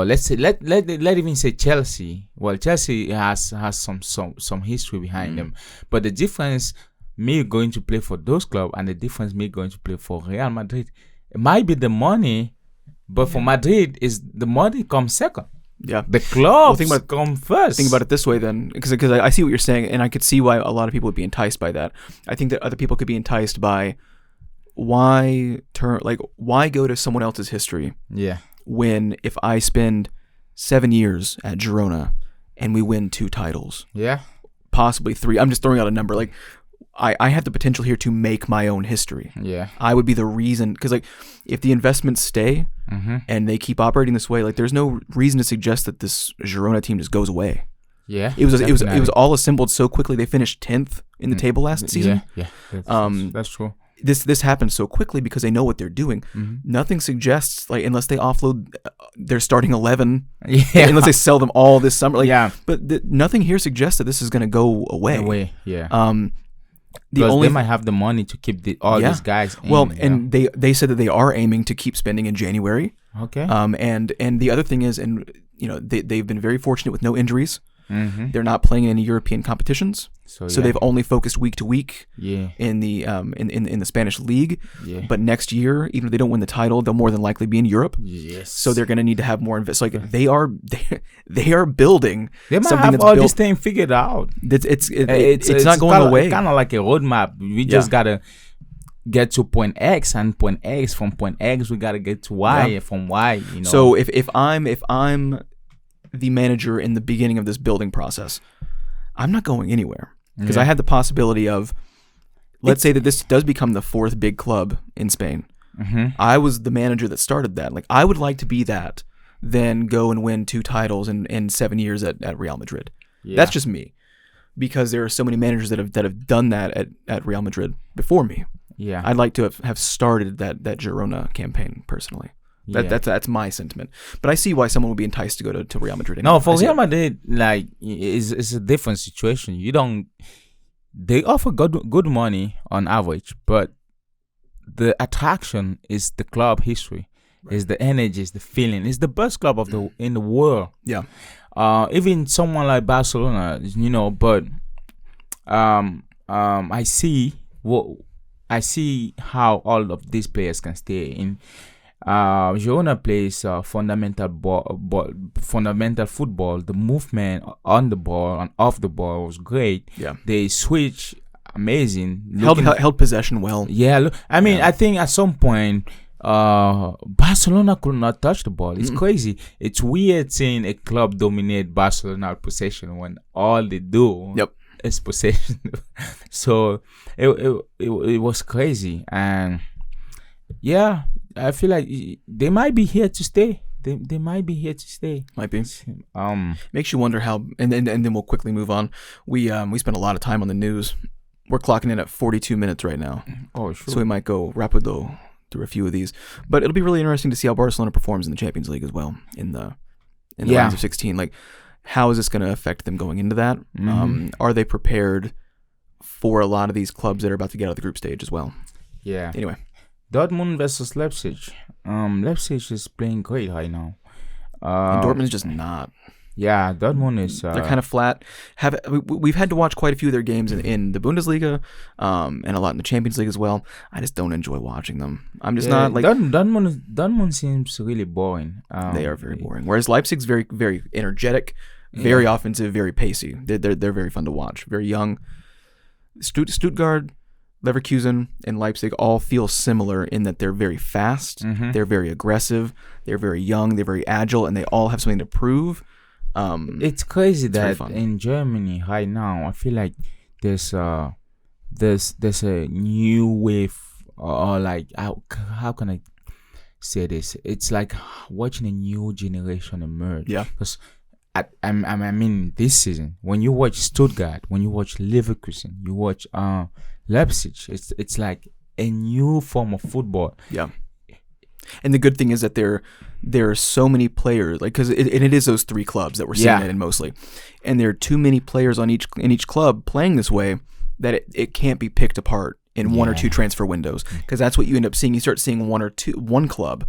let's say let even say Chelsea. Well, Chelsea has some history behind them, but the difference me going to play for those clubs and the difference me going to play for Real Madrid, it might be the money, but for Madrid is the money comes second. Yeah, the clubs come first. Think about it this way, then, because I see what you're saying, and I could see why a lot of people would be enticed by that. I think that other people could be enticed by why go to someone else's history. Yeah. When if I spend 7 years at Girona and we win 2 titles, possibly 3. I'm just throwing out a number. Like, I have the potential here to make my own history. Yeah. I would be the reason, because like if the investments stay and they keep operating this way, like there's no reason to suggest that this Girona team just goes away. Yeah. It was all assembled so quickly. They finished 10th in the table last season. Yeah. That's true. This happened so quickly because they know what they're doing. Nothing suggests, like, unless they offload their starting 11, unless they sell them all this summer. Like, but nothing here suggests that this is going to go away. They might have the money to keep all these guys. And they said that they are aiming to keep spending in January. Okay. And the other thing is, and you know, they've been very fortunate with no injuries. They're not playing in any European competitions, so they've only focused week to week in the in the Spanish league. But next year, even if they don't win the title, they'll more than likely be in Europe. So they're going to need to have more invest. Like they are building. They might something have all this thing figured out. It's not going away. Kind of like a roadmap. We just gotta get to point X, and point X, from point X we gotta get to Y, from Y. You know. So if I'm the manager in the beginning of this building process, I'm not going anywhere because I had the possibility of, let's say that this does become the 4th big club in Spain. I was the manager that started that. Like, I would like to be that, then go and win 2 titles in 7 years at Real Madrid. That's just me, because there are so many managers that have done that at Real Madrid before me. I'd like to have started that Girona campaign personally. That's my sentiment. But I see why someone would be enticed to go to Real Madrid. No, for Real Madrid, like it's a different situation. They offer good money on average, but the attraction is the club history, is the energy, is the feeling. It's the best club in the world. Yeah. Even someone like Barcelona, but I see how all of these players can stay in. Girona plays fundamental football. The movement on the ball and off the ball was great. Yeah. They switch amazing. Held possession well. Yeah, I think at some point Barcelona could not touch the ball. It's crazy. It's weird seeing a club dominate Barcelona possession when all they do is possession. So it was crazy, and yeah, I feel like they might be here to stay. They might be here to stay. Might be. Makes you wonder how. And then we'll quickly move on. We spent a lot of time on the news. We're clocking in at 42 minutes right now. Oh, sure. So we might go rapido through a few of these. But it'll be really interesting to see how Barcelona performs in the Champions League as well in the rounds of 16. Like, how is this going to affect them going into that? Are they prepared for a lot of these clubs that are about to get out of the group stage as well? Yeah. Anyway. Dortmund versus Leipzig. Leipzig is playing great right now. And Dortmund is just not. Yeah, Dortmund is. They're kind of flat. We've had to watch quite a few of their games in the Bundesliga, and a lot in the Champions League as well. I just don't enjoy watching them. I'm just not like. Dortmund seems really boring. They are very boring. Whereas Leipzig's very, very energetic, very offensive, very pacey. They're very fun to watch. Very young. Stuttgart, Leverkusen, and Leipzig all feel similar in that they're very fast, they're very aggressive, they're very young, they're very agile, and they all have something to prove. It's crazy that in Germany right now, I feel like there's a new wave, or like how can I say this? It's like watching a new generation emerge. Yeah. Because I mean, this season, when you watch Stuttgart, when you watch Leverkusen, you watch Leipzig, it's like a new form of football. Yeah. And the good thing is that there are so many players, like, because it is those three clubs that we're seeing it in mostly, and there are too many players in each club playing this way that it can't be picked apart in one or two transfer windows, because that's what you end up seeing. You start seeing one club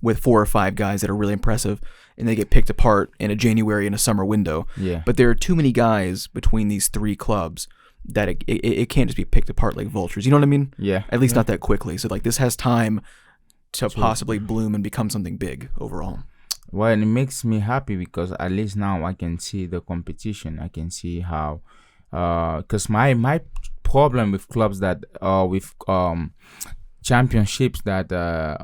with 4 or 5 guys that are really impressive, and they get picked apart in a January and a summer window. Yeah. But there are too many guys between these three clubs that it can't just be picked apart like vultures. You know what I mean? Yeah. At least not that quickly. So like this has time to possibly bloom and become something big overall. Well, and it makes me happy because at least now I can see the competition. I can see how, because my problem with clubs that with championships that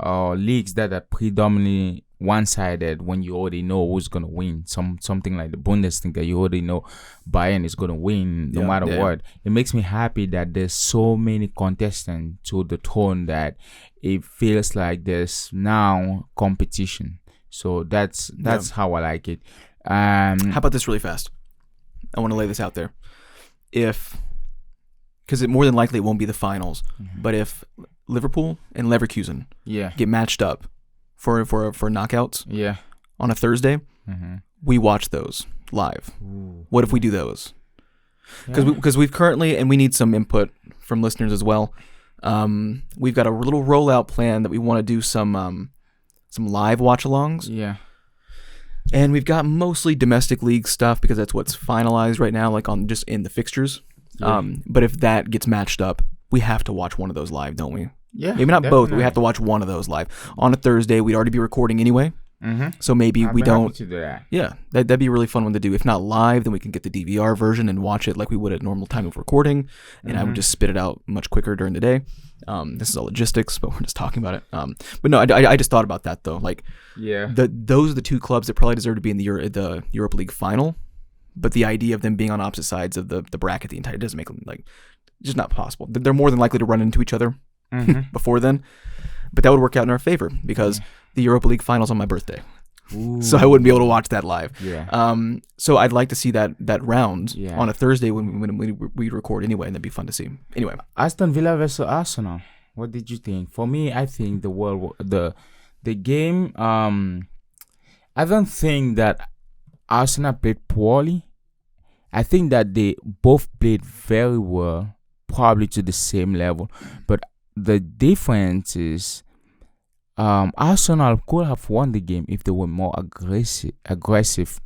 or leagues that are predominantly one-sided, when you already know who's gonna win, something like the Bundesliga, you already know Bayern is gonna win no matter what. It makes me happy that there's so many contestants to the throne that it feels like there's now competition. So that's how I like it. How about this really fast? I want to lay this out there. Because it more than likely it won't be the finals, but if Liverpool and Leverkusen get matched up for knockouts on a Thursday, we watch those live. Ooh. What if we do those? Because we've currently, and we need some input from listeners as well, we've got a little rollout plan that we want to do some live watch-alongs. Yeah. And we've got mostly domestic league stuff because that's what's finalized right now, like on just in the fixtures. Yeah. But if that gets matched up, we have to watch one of those live, don't we? Yeah. Maybe not both, but we have to watch one of those live. On a Thursday, we'd already be recording anyway. So maybe we don't. To do that. Yeah, that'd be a really fun one to do. If not live, then we can get the DVR version and watch it like we would at normal time of recording. And I would just spit it out much quicker during the day. This is all logistics, but we're just talking about it. But no, I just thought about that though. Like, those are the two clubs that probably deserve to be in the Europa League final. But the idea of them being on opposite sides of the bracket it doesn't make them like just not possible. They're more than likely to run into each other before then. But that would work out in our favor because the Europa League final's on my birthday. Ooh. So I wouldn't be able to watch that live. Yeah. So I'd like to see that round on a Thursday when we record anyway, and that'd be fun to see. Anyway, Aston Villa versus Arsenal. What did you think? For me, I think the the game. I don't think that Arsenal played poorly. I think that they both played very well, probably to the same level. But the difference is, Arsenal could have won the game if they were more aggressive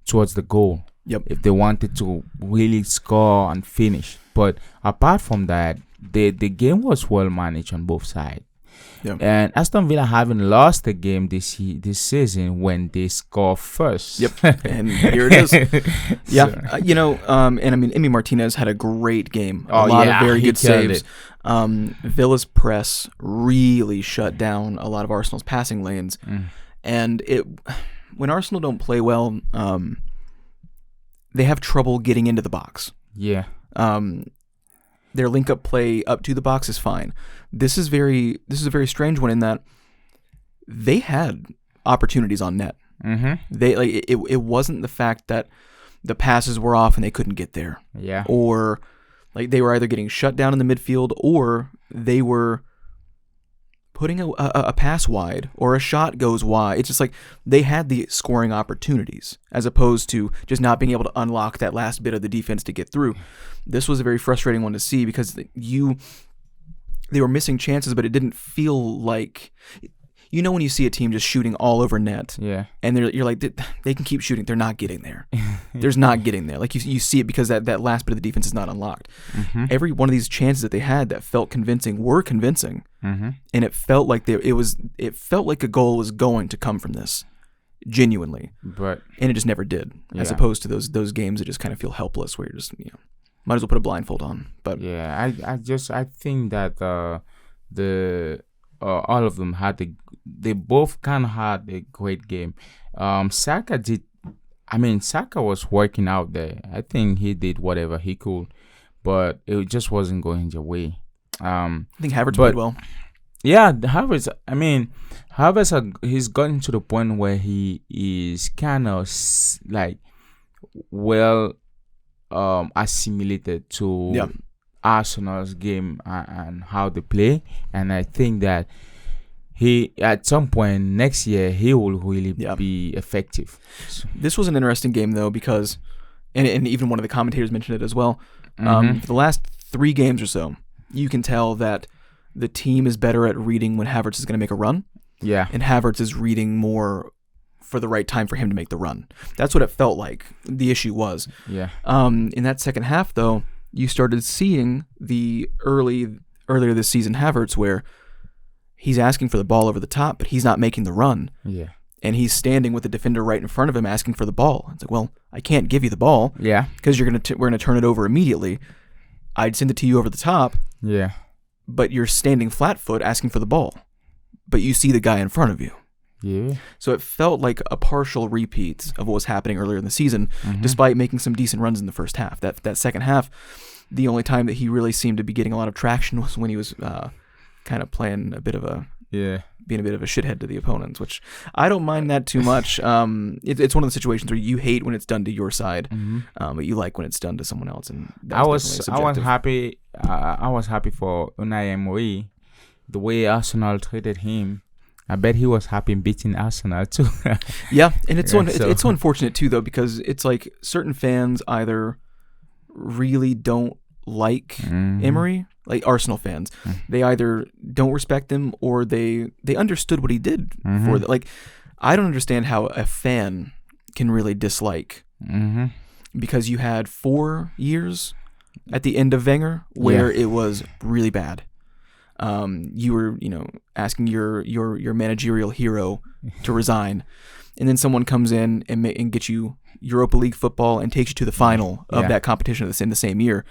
towards the goal. Yep. If they wanted to really score and finish. But apart from that, the game was well managed on both sides. Yep. And Aston Villa haven't lost a game this season when they score first. Yep, and here it is. Yeah, and I mean, Emi Martinez had a great game. A lot of very good saves. Villa's press really shut down a lot of Arsenal's passing lanes, and when Arsenal don't play well, they have trouble getting into the box. Yeah. Their link-up play up to the box is fine. This is a very strange one in that they had opportunities on net. Mm-hmm. It wasn't the fact that the passes were off and they couldn't get there. Yeah. Or like they were either getting shut down in the midfield or they were putting a pass wide or a shot goes wide. It's just like they had the scoring opportunities as opposed to just not being able to unlock that last bit of the defense to get through. This was a very frustrating one to see because they were missing chances, but it didn't feel like, when you see a team just shooting all over net, and you're like, they can keep shooting, they're not getting there. There's not getting there. Like you see it because that last bit of the defense is not unlocked. Mm-hmm. Every one of these chances that they had that felt convincing were convincing, mm-hmm. and it felt like it felt like a goal was going to come from this, genuinely. And it just never did. As opposed to those games that just kind of feel helpless, where you're just might as well put a blindfold on. But I think that all of them they both kind of had a great game. Saka was working out there. I think he did whatever he could, but it just wasn't going their way. I think Havertz played well. Yeah, Havertz. I mean, Havertz he's gotten to the point where he is kind of like assimilated to Arsenal's game and how they play, and I think that he at some point next year he will really be effective. This was an interesting game though because, and even one of the commentators mentioned it as well. For the last 3 games or so, you can tell that the team is better at reading when Havertz is going to make a run. Yeah, and Havertz is reading more for the right time for him to make the run. That's what it felt like the issue was. Yeah. In that second half, though, you started seeing the earlier this season Havertz where he's asking for the ball over the top, but he's not making the run. Yeah. And he's standing with the defender right in front of him asking for the ball. It's like, well, I can't give you the ball. Yeah. Because we're gonna turn it over immediately. I'd send it to you over the top. Yeah. But you're standing flat-foot asking for the ball. But you see the guy in front of you. Yeah. So it felt like a partial repeat of what was happening earlier in the season, despite making some decent runs in the first half. That second half, the only time that he really seemed to be getting a lot of traction was when he was kind of playing being a bit of a shithead to the opponents, which I don't mind that too much. It's one of the situations where you hate when it's done to your side, but you like when it's done to someone else. And I was happy. I was happy for Unai Emery, the way Arsenal treated him. I bet he was happy beating Arsenal too. Yeah, and it's so unfortunate too, though, because it's like certain fans either really don't like Emery, like Arsenal fans. They either don't respect him or they understood what he did for the, like. I don't understand how a fan can really dislike because you had 4 years at the end of Wenger where it was really bad. You were, asking your managerial hero to resign, and then someone comes in and gets you Europa League football and takes you to the final of that competition in the same year.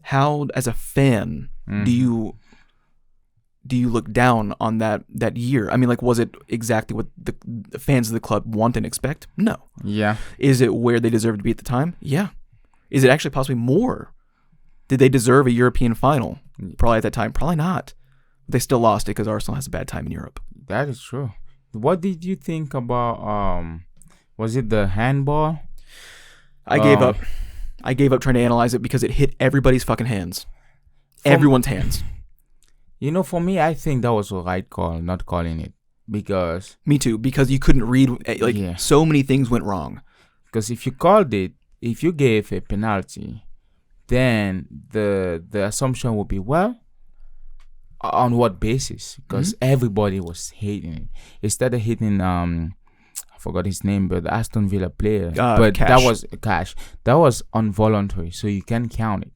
How, as a fan, do you look down on that year? I mean, like, was it exactly what the fans of the club want and expect? No. Yeah. Is it where they deserve to be at the time? Yeah. Is it actually possibly more? Did they deserve a European final? Probably at that time. Probably not. They still lost it because Arsenal has a bad time in Europe. That is true. What did you think about, was it the handball? I gave up. I gave up trying to analyze it because it hit everybody's fucking hands. Everyone's hands. For me, I think that was a right call, not calling it. because Me too, because you couldn't read. So many things went wrong. Because if you gave a penalty, then the assumption would be, well, on what basis? Because everybody was hating it. It started hitting I forgot his name, but the Aston Villa player. But Cash. that was Cash. That was involuntary, so you can count it.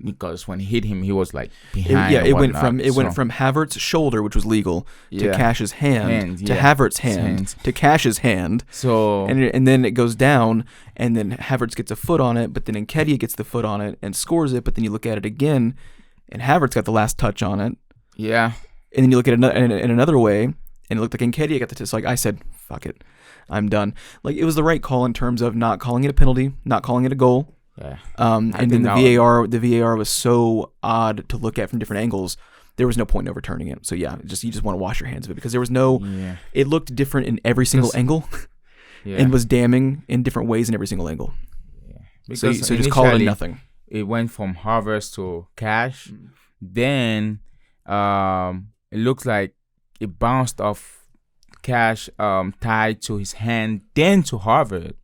Because when he hit him, he was like behind. It went from Havertz's shoulder, which was legal, to Cash's hand to Havertz's hand to Cash's hand. So and then it goes down, and then Havertz gets a foot on it, but then Nketiah gets the foot on it and scores it. But then you look at it again, and Havertz got the last touch on it. Yeah. And then you look at it in another way, and it looked like Nketiah got the touch. So like I said, fuck it, I'm done. Like it was the right call in terms of not calling it a penalty, not calling it a goal. Yeah. And then the VAR was so odd to look at from different angles. There was no point in overturning it. So yeah, you just want to wash your hands of it because there was no. Yeah. It looked different in every single angle, and was damning in different ways in every single angle. Yeah. So just call it nothing. It went from Harvest to Cash. Then it looks like it bounced off Cash, tied to his hand, then to Harvest.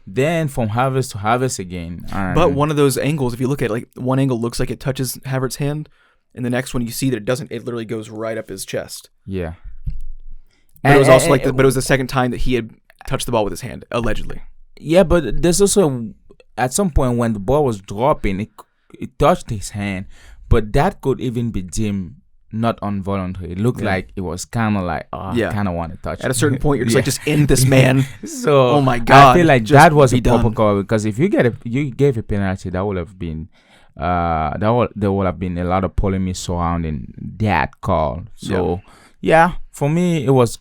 Then from Harvest to Harvest again. But one of those angles, if you look at it, like one angle looks like it touches Havertz's hand, and the next one you see that it doesn't. It literally goes right up his chest. Yeah. But it was also but it was the second time that he had touched the ball with his hand, allegedly. Yeah, but there's also at some point when the ball was dropping, it touched his hand, but that could even be deemed not involuntary. It looked like it was kind of like, I kind of want to touch. At a certain point, you're just like, just end this man. So, oh my god, I feel like that was a proper call because if you gave a penalty, that would have been, there would have been a lot of polemic surrounding that call. So, for me, it was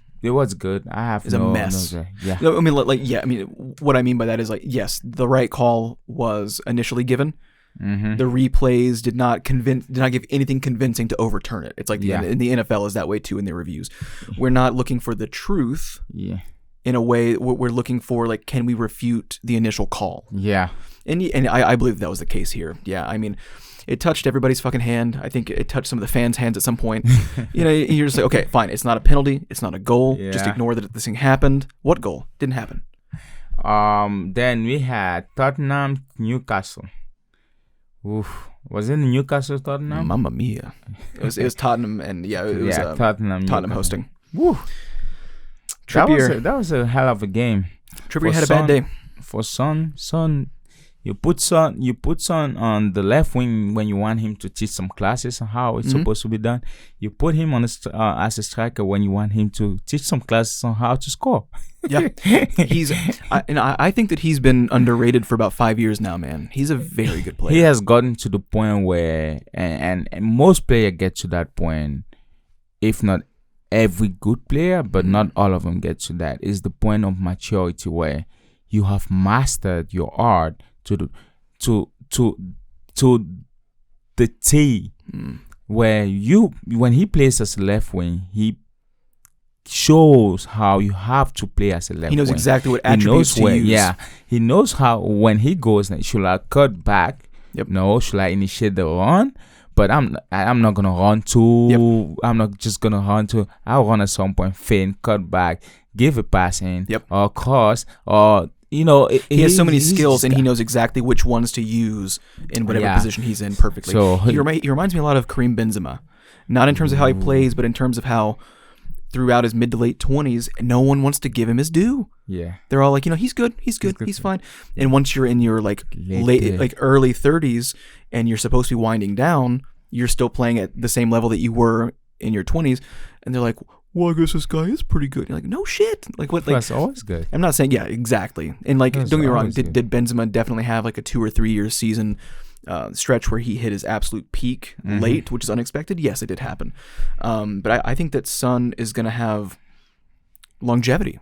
good. I have a mess. No, I mean, what I mean by that is like, yes, the right call was initially given. The replays did not give anything convincing to overturn it. It's like in the NFL is that way too in their reviews. We're not looking for the truth. Yeah. In a way, we're looking for like, can we refute the initial call? Yeah. And I believe that was the case here. Yeah. I mean, it touched everybody's fucking hand. I think it touched some of the fans' hands at some point. You're just like, okay, fine. It's not a penalty. It's not a goal. Yeah. Just ignore that this thing happened. What goal? Didn't happen. Then we had Tottenham, Newcastle. Oof. Was it Newcastle Tottenham? Mamma mia! It was Tottenham, and it was Tottenham hosting. Woo! Trippier. That was a hell of a game. Trippier had a bad day. For Son, you put Son on the left wing when you want him to teach some classes on how it's supposed to be done. You put him on as a striker when you want him to teach some classes on how to score. Yeah, I think that he's been underrated for about 5 years now, man. He's a very good player. He has gotten to the point where, and most players get to that point, if not every good player, but not all of them get to that. Is the point of maturity where you have mastered your art to the T, where when he plays as a left wing, he shows how you have to play as a left wing. He knows exactly what attributes to use. Yeah, he knows how when he goes, should I cut back? Yep. No, should I initiate the run? But I'm not gonna run too. Yep. I'm not just gonna run too. I'll run at some point, feint, cut back, give a pass in, or cross, or he has so many skills, and he knows exactly which ones to use in whatever position he's in perfectly. So he reminds me a lot of Karim Benzema, not in terms of how he plays, but in terms of how throughout his mid to late 20s, no one wants to give him his due. Yeah, they're all like, he's good, he's fine. And once you're in your early 30s, and you're supposed to be winding down, you're still playing at the same level that you were in your 20s, and they're like, well, I guess this guy is pretty good. You're like, no shit. Like what? Like, that's always good. I'm not saying, exactly. And don't get me wrong. Did Benzema definitely have like a 2 or 3 year season stretch where he hit his absolute peak late, which is unexpected? Yes, it did happen. But I think that Son is going to have longevity.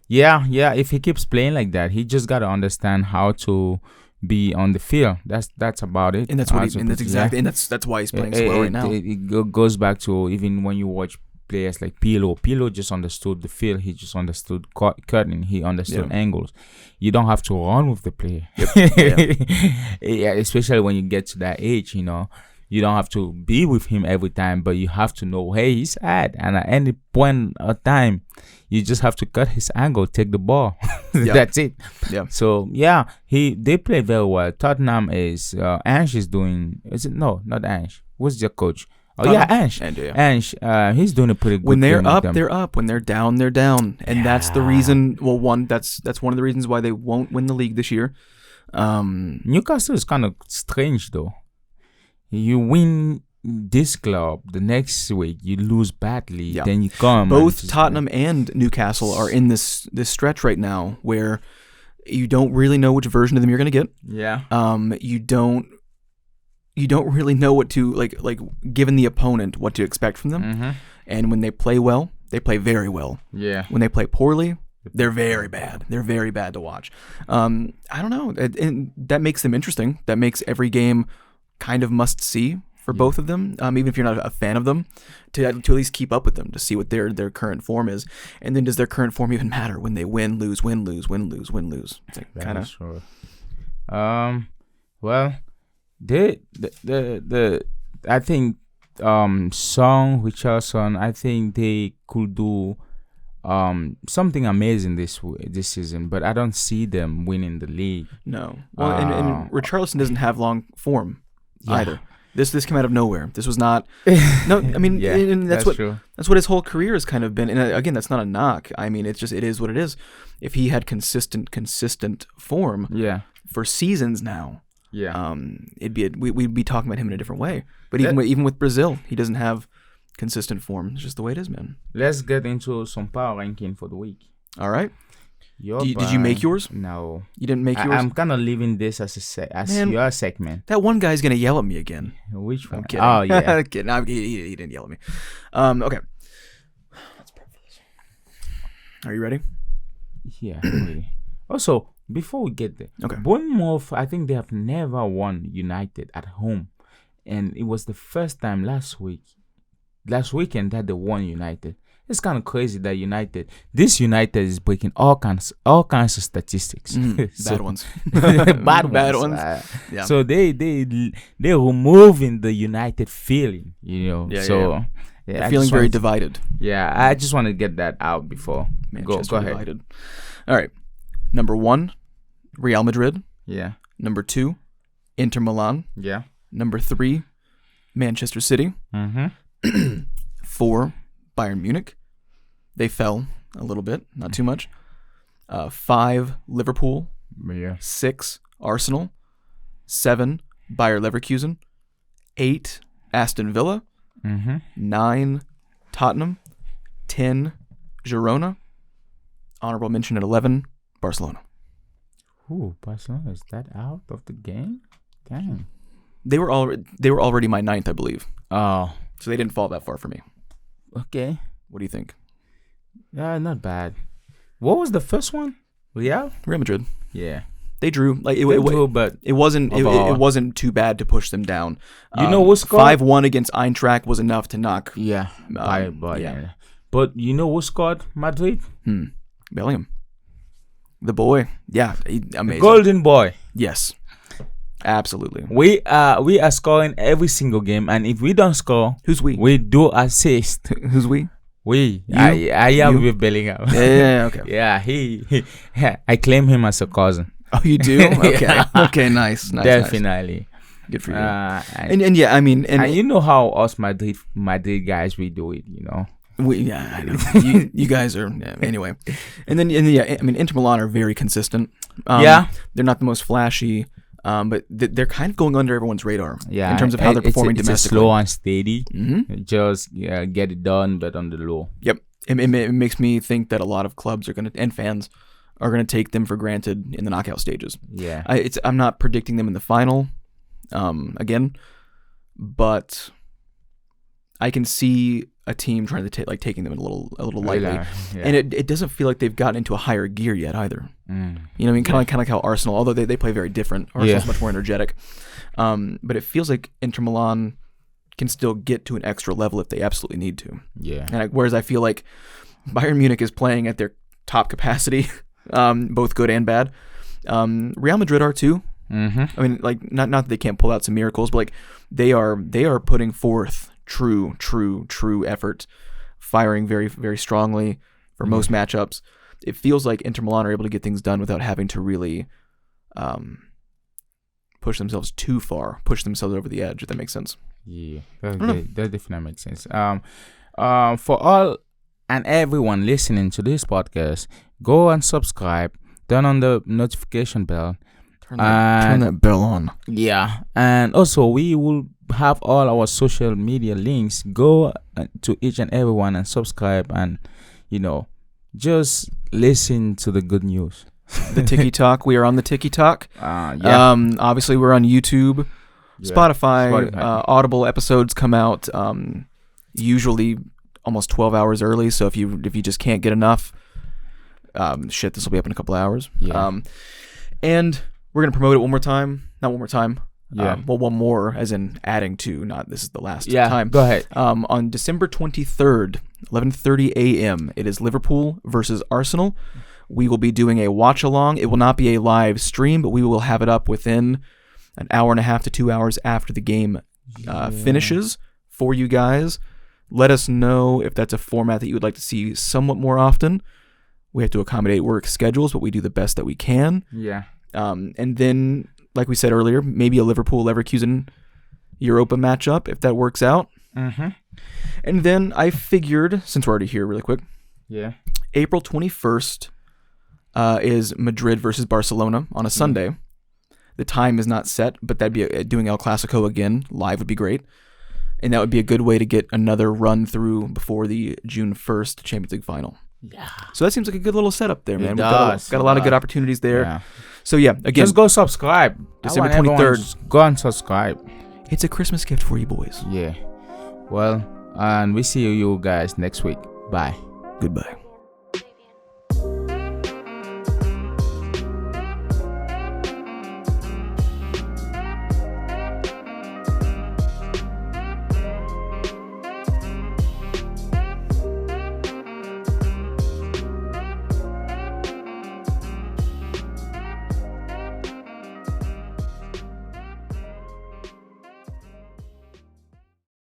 Yeah. If he keeps playing like that, he just got to understand how to be on the field. That's about it. And that's what that's why he's playing so well right now. It goes back to even when you watch players like Pirlo just understood the field. He just understood cutting. He understood angles. You don't have to run with the player. Yep. Yeah, especially when you get to that age, You don't have to be with him every time, but you have to know, hey, he's sad. And at any point of time, you just have to cut his angle, take the ball. That's it. Yeah. So they play very well. Tottenham is Ange is doing. Is it no, not Ange? What's your coach? Oh Tottenham. Ange. Ange. He's doing a pretty good. When they're thing with up, them. they're up. When they're down, they're down. And that's the reason. Well, that's one of the reasons why they won't win the league this year. Newcastle is kind of strange though. You win this club, the next week you lose badly, then you come. Both Tottenham and Newcastle are in this stretch right now where you don't really know which version of them you're going to get. Yeah. You don't really know what to like given the opponent what to expect from them. Mm-hmm. And when they play well, they play very well. Yeah. When they play poorly, they're very bad. They're very bad to watch. I don't know, and that makes them interesting. That makes every game kind of must see for both of them, even if you're not a fan of them, to at least keep up with them, to see what their current form is. And then does their current form even matter when they win, lose, win, lose, win, lose, win, lose? It's like kind of. Sure. Well, the I think Song, Richardson, I think they could do something amazing this season, but I don't see them winning the league. No. Well, and Richarlison doesn't have long form either. This came out of nowhere. This was not. No, I mean, and that's true. That's what his whole career has kind of been. And again, that's not a knock. I mean, it is what it is. If he had consistent form, for seasons now, we'd be talking about him in a different way. But even with Brazil, he doesn't have consistent form. It's just the way it is, man. Let's get into some power ranking for the week. All right. Did you make yours? No. You didn't make yours? I'm kind of leaving this as your segment. That one guy's going to yell at me again. Which one? I'm kidding. Oh, yeah. I'm kidding. No, he didn't yell at me. Okay. Let's prep for this. Are you ready? Yeah, I'm ready. Also, before we get there, Bournemouth, I think they have never won United at home. And it was the first time last weekend that they won United. It's kind of crazy that this United is breaking all kinds of statistics. Bad ones. Bad ones. Yeah. So they're removing the United feeling, They're feeling very divided. Yeah, I just want to get that out before. Manchester go ahead. Divided. All right. Number 1, Real Madrid. Yeah. Number 2, Inter Milan. Yeah. Number 3, Manchester City. 4, Bayern Munich. They fell a little bit, not too much. 5, Liverpool. Yeah. 6, Arsenal. 7, Bayer Leverkusen. 8, Aston Villa. 9, Tottenham. 10, Girona. Honorable mention at 11, Barcelona. Ooh, Barcelona, is that out of the game? Dang. They were already my 9th, I believe. Oh. So they didn't fall that far for me. Okay. What do you think? Not bad. What was the first one? Real Madrid. Yeah. They drew. Like but it wasn't too bad to push them down. What scored? 5-1 against Eintracht was enough to knock. Yeah. But you know who scored Madrid? Bellingham. The boy. Yeah, amazing. Golden boy. Yes. Absolutely. We are scoring every single game, and if we don't score, who's we? We do assist. Who's we? We. You? I am with Bellingham. Yeah. Okay. Yeah. He. I claim him as a cousin. Oh, you do? Okay. Yeah. Okay. Nice. Definitely. Nice. Good for you. And yeah, I mean, and you know how us Madrid guys we do it. I know. you guys are anyway, and then I mean, Inter Milan are very consistent. They're not the most flashy. But they're kind of going under everyone's radar in terms of how they're performing domestically. It's slow and steady. Just get it done, but on the low. Yep. It makes me think that a lot of clubs and fans are going to take them for granted in the knockout stages. Yeah. I'm not predicting them in the final, again, but I can see a team trying to taking them a little lightly, and it doesn't feel like they've gotten into a higher gear yet either. You know what I mean? Kind of like how Arsenal, although they play very different. Arsenal's much more energetic, but it feels like Inter Milan can still get to an extra level if they absolutely need to. Yeah. And whereas I feel like Bayern Munich is playing at their top capacity, both good and bad. Real Madrid are too. I mean, like not that they can't pull out some miracles, but like they are putting forth true effort, firing very, very strongly for most matchups. It feels like Inter Milan are able to get things done without having to really push themselves too far, push themselves over the edge, if that makes sense. Yeah, that definitely makes sense. For all and everyone listening to this podcast, go and subscribe, turn on the notification bell. Turn that bell on. Yeah, and also we will have all our social media links. Go to each and every one and subscribe, and just listen to the good news. The Tiki Talk. We are on the Tiki Talk. Obviously, we're on YouTube, Spotify. Audible episodes come out usually almost 12 hours early. So if you just can't get enough, this will be up in a couple hours. Yeah. And we're gonna promote it one more time. Not one more time. Yeah. One more, as in adding to. Not this is the last time. Go ahead. On December 23rd, 11:30 a.m. It is Liverpool versus Arsenal. We will be doing a watch along. It will not be a live stream, but we will have it up within an hour and a half to 2 hours after the game finishes for you guys. Let us know if that's a format that you would like to see somewhat more often. We have to accommodate work schedules, but we do the best that we can. Yeah. And then, like we said earlier, maybe a Liverpool-Leverkusen Europa matchup, if that works out. Mm-hmm. And then I figured, since we're already here really quick, April 21st is Madrid versus Barcelona on a Sunday. The time is not set, but that'd be doing El Clasico again. Live would be great. And that would be a good way to get another run through before the June 1st Champions League final. Yeah. So that seems like a good little setup there, man. It We've does. got a lot of good opportunities there. Yeah. So yeah, again, just go subscribe. December 23rd. Go and subscribe. It's a Christmas gift for you boys. Yeah. Well, and we see you guys next week. Bye. Goodbye.